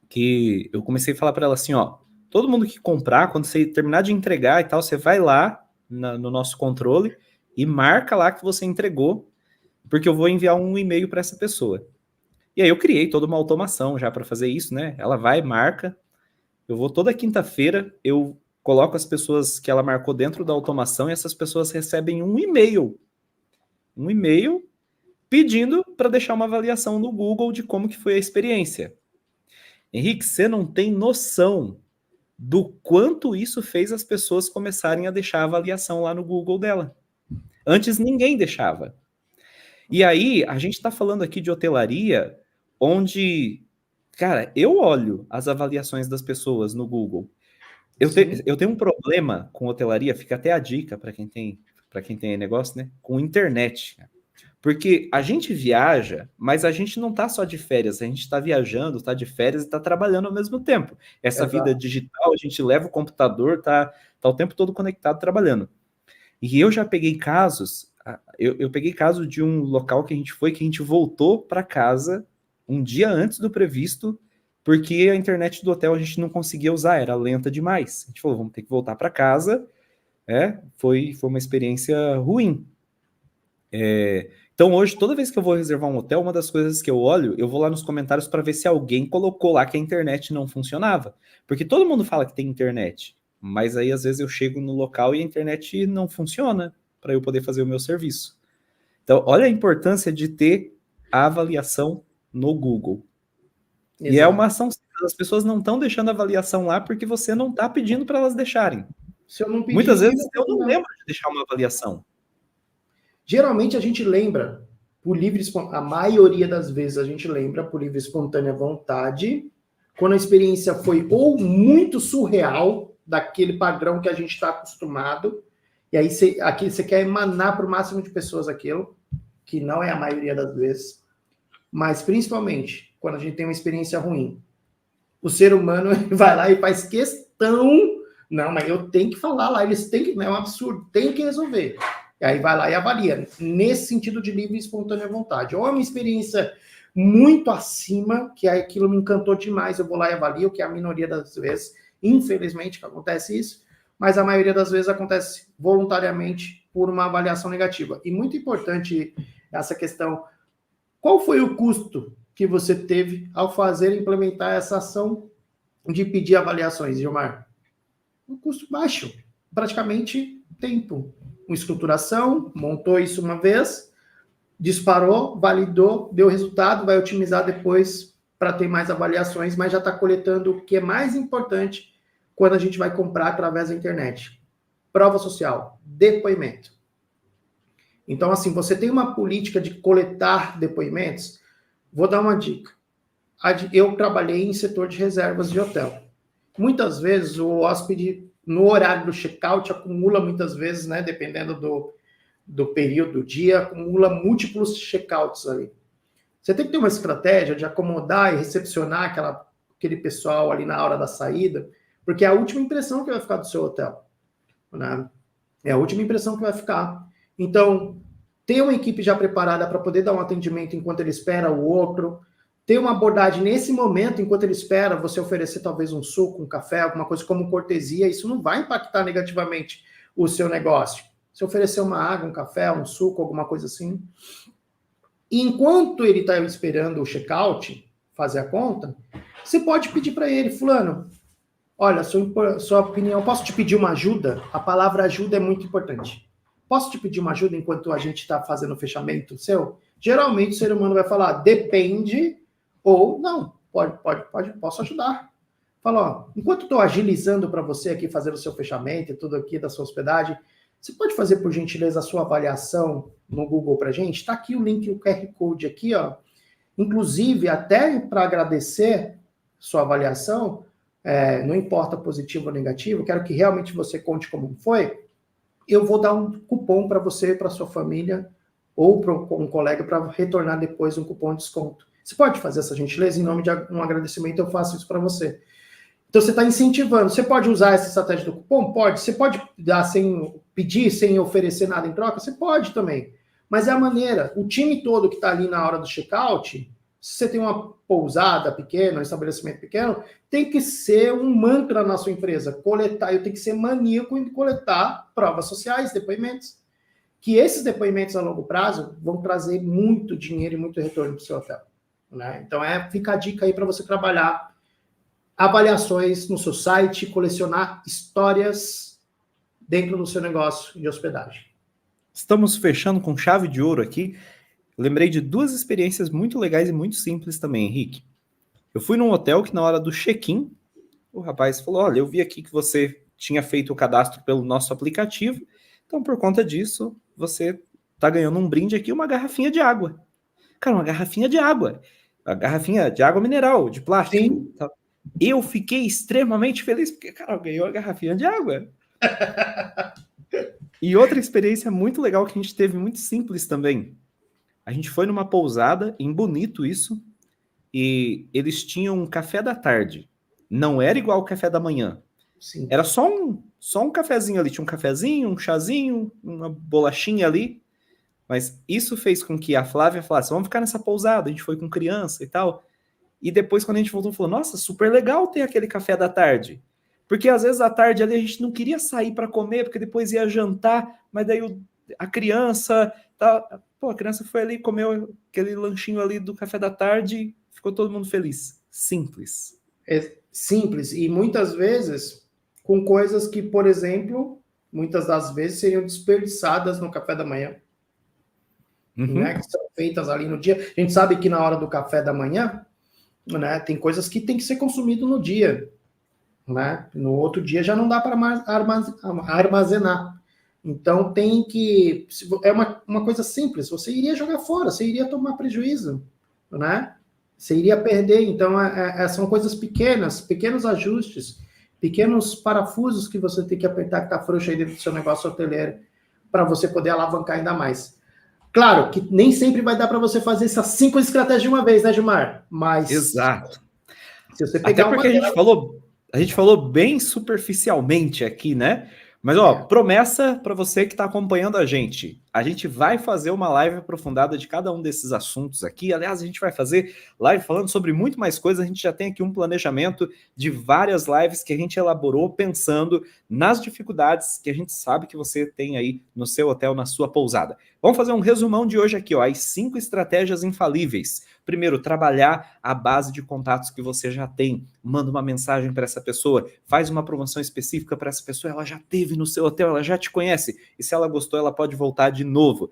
que eu comecei a falar para ela assim, ó, todo mundo que comprar, quando você terminar de entregar e tal, você vai lá no nosso controle e marca lá que você entregou, porque eu vou enviar um e-mail para essa pessoa. E aí eu criei toda uma automação já para fazer isso, né? Ela vai, marca, eu vou toda quinta-feira, eu coloco as pessoas que ela marcou dentro da automação e essas pessoas recebem um e-mail pedindo para deixar uma avaliação no Google de como que foi a experiência. Henrique, você não tem noção do quanto isso fez as pessoas começarem a deixar a avaliação lá no Google dela. Antes ninguém deixava. E aí, a gente está falando aqui de hotelaria, onde, cara, eu olho as avaliações das pessoas no Google. Eu tenho um problema com hotelaria, fica até a dica para quem tem negócio, né? Com internet. Porque a gente viaja, mas a gente não está só de férias, a gente está viajando, está de férias e está trabalhando ao mesmo tempo. Essa vida digital, a gente leva o computador, tá o tempo todo conectado trabalhando. E eu já peguei casos, eu peguei caso de um local que a gente voltou para casa um dia antes do previsto, porque a internet do hotel a gente não conseguia usar, era lenta demais. A gente falou, vamos ter que voltar para casa. Foi uma experiência ruim. Então hoje, toda vez que eu vou reservar um hotel, uma das coisas que eu olho, eu vou lá nos comentários para ver se alguém colocou lá que a internet não funcionava. Porque todo mundo fala que tem internet, mas aí às vezes eu chego no local e a internet não funciona para eu poder fazer o meu serviço. Então, olha a importância de ter a avaliação no Google. Exato. E é uma ação, as pessoas não estão deixando a avaliação lá porque você não está pedindo para elas deixarem. Se eu não pedir, muitas vezes eu não lembro de deixar uma avaliação. Geralmente a gente lembra, a maioria das vezes a gente lembra por livre e espontânea vontade, quando a experiência foi ou muito surreal, daquele padrão que a gente está acostumado, e aí você quer emanar para o máximo de pessoas aquilo, que não é a maioria das vezes, mas principalmente quando a gente tem uma experiência ruim. O ser humano vai lá e faz questão, não, mas eu tenho que falar lá, eles têm que, não é um absurdo, tem que resolver. E aí vai lá e avalia, nesse sentido de livre e espontânea vontade. Ou é uma experiência muito acima, que aquilo me encantou demais, eu vou lá e avalio, que é a minoria das vezes, infelizmente, que acontece isso, mas a maioria das vezes acontece voluntariamente por uma avaliação negativa. E muito importante essa questão, qual foi o custo que você teve ao fazer e implementar essa ação de pedir avaliações, Gilmar? Um custo baixo, praticamente tempo. Uma estruturação, montou isso uma vez, disparou, validou, deu resultado, vai otimizar depois para ter mais avaliações, mas já está coletando o que é mais importante quando a gente vai comprar através da internet. Prova social, depoimento. Então, assim, você tem uma política de coletar depoimentos. Vou dar uma dica. Eu trabalhei em setor de reservas de hotel. Muitas vezes o hóspede, no horário do check-out, acumula muitas vezes, né, dependendo do período do dia, acumula múltiplos check-outs ali. Você tem que ter uma estratégia de acomodar e recepcionar aquele pessoal ali na hora da saída, porque é a última impressão que vai ficar do seu hotel, né? É a última impressão que vai ficar. Então, ter uma equipe já preparada para poder dar um atendimento enquanto ele espera o outro, ter uma abordagem nesse momento, enquanto ele espera, você oferecer talvez um suco, um café, alguma coisa como cortesia, isso não vai impactar negativamente o seu negócio. Se oferecer uma água, um café, um suco, alguma coisa assim. E enquanto ele está esperando o check-out, fazer a conta, você pode pedir para ele, fulano, olha, sua opinião, posso te pedir uma ajuda? A palavra ajuda é muito importante. Posso te pedir uma ajuda enquanto a gente está fazendo o fechamento seu? Geralmente o ser humano vai falar, depende, ou não, posso ajudar. Fala, ó, enquanto estou agilizando para você aqui, fazendo o seu fechamento e tudo aqui da sua hospedagem, você pode fazer, por gentileza, a sua avaliação no Google para a gente? Está aqui o link, o QR Code aqui, ó. Inclusive, até para agradecer sua avaliação, não importa positivo ou negativo, quero que realmente você conte como foi, eu vou dar um cupom para você, para sua família, ou para um colega, para retornar depois um cupom de desconto. Você pode fazer essa gentileza? Em nome de um agradecimento, eu faço isso para você. Então, você está incentivando. Você pode usar essa estratégia do cupom? Pode. Você pode dar sem pedir, sem oferecer nada em troca? Você pode também. Mas é a maneira. O time todo que está ali na hora do check-out, se você tem uma pousada pequena, um estabelecimento pequeno, tem que ser um mantra na sua empresa. Coletar, eu tenho que ser maníaco em coletar provas sociais, depoimentos. Que esses depoimentos a longo prazo vão trazer muito dinheiro e muito retorno para o seu hotel. Né? Então, fica a dica aí para você trabalhar avaliações no seu site, colecionar histórias dentro do seu negócio de hospedagem. Estamos fechando com chave de ouro aqui. Eu lembrei de duas experiências muito legais e muito simples também, Henrique. Eu fui num hotel que na hora do check-in, o rapaz falou, olha, eu vi aqui que você tinha feito o cadastro pelo nosso aplicativo, então por conta disso, você está ganhando um brinde aqui, uma garrafinha de água. Cara, uma garrafinha de água. Uma garrafinha de água mineral, de plástico. Sim. Tá? Eu fiquei extremamente feliz, porque, cara, ganhou a garrafinha de água. E outra experiência muito legal que a gente teve, muito simples também. A gente foi numa pousada, em Bonito isso, e eles tinham um café da tarde. Não era igual o café da manhã. Sim. Era só um cafezinho ali. Tinha um cafezinho, um chazinho, uma bolachinha ali. Mas isso fez com que a Flávia falasse, vamos ficar nessa pousada. A gente foi com criança e tal. E depois, quando a gente voltou, falou, nossa, super legal ter aquele café da tarde. Porque às vezes à tarde ali a gente não queria sair para comer, porque depois ia jantar, mas daí a criança... Pô, a criança foi ali, comeu aquele lanchinho ali do café da tarde, ficou todo mundo feliz. Simples. É simples. E muitas vezes, com coisas que, por exemplo, muitas das vezes seriam desperdiçadas no café da manhã. Né, que são feitas ali no dia. A gente sabe que na hora do café da manhã, né, tem coisas que tem que ser consumido no dia. Né? No outro dia já não dá para armazenar. Então tem que... É uma coisa simples. Você iria jogar fora, você iria tomar prejuízo. Né? Você iria perder. Então são coisas pequenas, pequenos ajustes, pequenos parafusos que você tem que apertar que está frouxo aí dentro do seu negócio hoteleiro para você poder alavancar ainda mais. Claro que nem sempre vai dar para você fazer essas 5 estratégias de uma vez, né, Gilmar? Mas Exato. se você Até pegar porque uma a gente falou bem superficialmente aqui, né? Mas, ó, promessa para você que está acompanhando a gente. A gente vai fazer uma live aprofundada de cada um desses assuntos aqui. Aliás, a gente vai fazer live falando sobre muito mais coisas. A gente já tem aqui um planejamento de várias lives que a gente elaborou pensando nas dificuldades que a gente sabe que você tem aí no seu hotel, na sua pousada. Vamos fazer um resumão de hoje aqui, ó, as 5 estratégias infalíveis. Primeiro, trabalhar a base de contatos que você já tem. Manda uma mensagem para essa pessoa, faz uma promoção específica para essa pessoa, ela já teve no seu hotel, ela já te conhece, e se ela gostou, ela pode voltar de novo.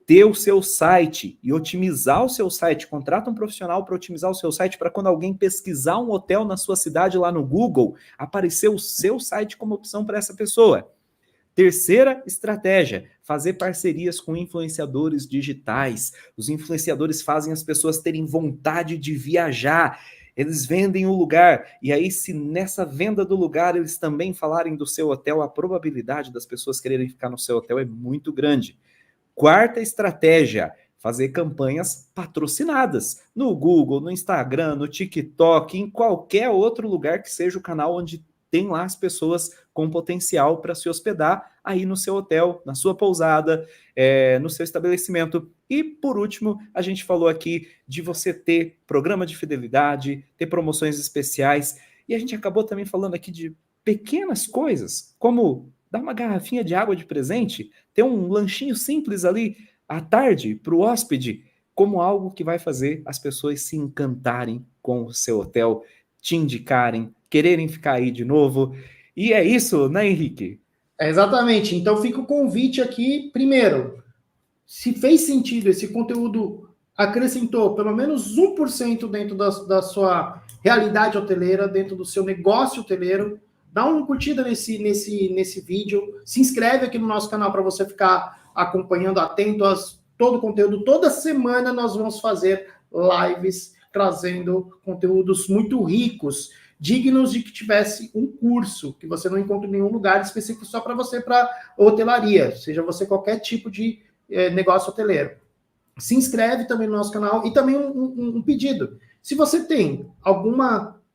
Ter o seu site e otimizar o seu site. Contrata um profissional para otimizar o seu site para quando alguém pesquisar um hotel na sua cidade lá no Google, aparecer o seu site como opção para essa pessoa. Terceira estratégia, fazer parcerias com influenciadores digitais. Os influenciadores fazem as pessoas terem vontade de viajar. Eles vendem o lugar. E aí, se nessa venda do lugar eles também falarem do seu hotel, a probabilidade das pessoas quererem ficar no seu hotel é muito grande. Quarta estratégia, fazer campanhas patrocinadas no Google, no Instagram, no TikTok, em qualquer outro lugar que seja o canal onde tem lá as pessoas com potencial para se hospedar aí no seu hotel, na sua pousada, no seu estabelecimento. E, por último, a gente falou aqui de você ter programa de fidelidade, ter promoções especiais, e a gente acabou também falando aqui de pequenas coisas, como dar uma garrafinha de água de presente, ter um lanchinho simples ali à tarde para o hóspede, como algo que vai fazer as pessoas se encantarem com o seu hotel, te indicarem, quererem ficar aí de novo. E é isso, né, Henrique? Exatamente. Então fica o convite aqui. Primeiro, se fez sentido, esse conteúdo acrescentou pelo menos 1% dentro da sua realidade hoteleira, dentro do seu negócio hoteleiro, dá uma curtida nesse vídeo, se inscreve aqui no nosso canal para você ficar acompanhando, atento a todo o conteúdo. Toda semana nós vamos fazer lives trazendo conteúdos muito ricos, dignos de que tivesse um curso que você não encontra em nenhum lugar específico só para você, para hotelaria, seja você qualquer tipo de negócio hoteleiro. Se inscreve também no nosso canal e também um pedido. Se você tem algum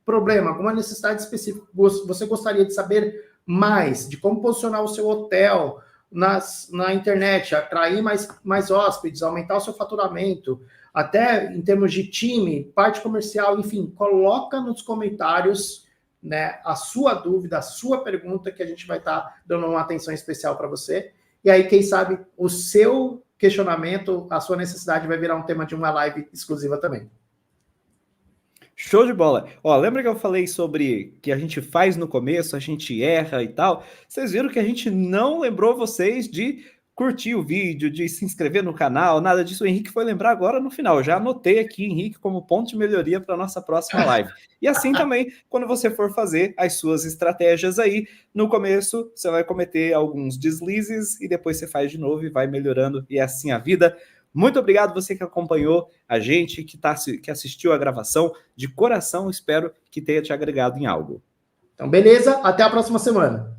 problema, alguma necessidade específica, você gostaria de saber mais de como posicionar o seu hotel na internet, atrair mais hóspedes, aumentar o seu faturamento, até em termos de time, parte comercial, enfim, coloca nos comentários, né, a sua dúvida, a sua pergunta, que a gente vai estar dando uma atenção especial para você. E aí, quem sabe, o seu questionamento, a sua necessidade vai virar um tema de uma live exclusiva também. Show de bola. Ó, lembra que eu falei sobre que a gente faz no começo, a gente erra e tal? Vocês viram que a gente não lembrou vocês de curtir o vídeo, de se inscrever no canal, nada disso. O Henrique foi lembrar agora no final. Já anotei aqui, Henrique, como ponto de melhoria para a nossa próxima live. E assim também, quando você for fazer as suas estratégias aí, no começo você vai cometer alguns deslizes e depois você faz de novo e vai melhorando. E é assim a vida. Muito obrigado você que acompanhou a gente, que assistiu a gravação. De coração, espero que tenha te agregado em algo. Então, beleza. Até a próxima semana.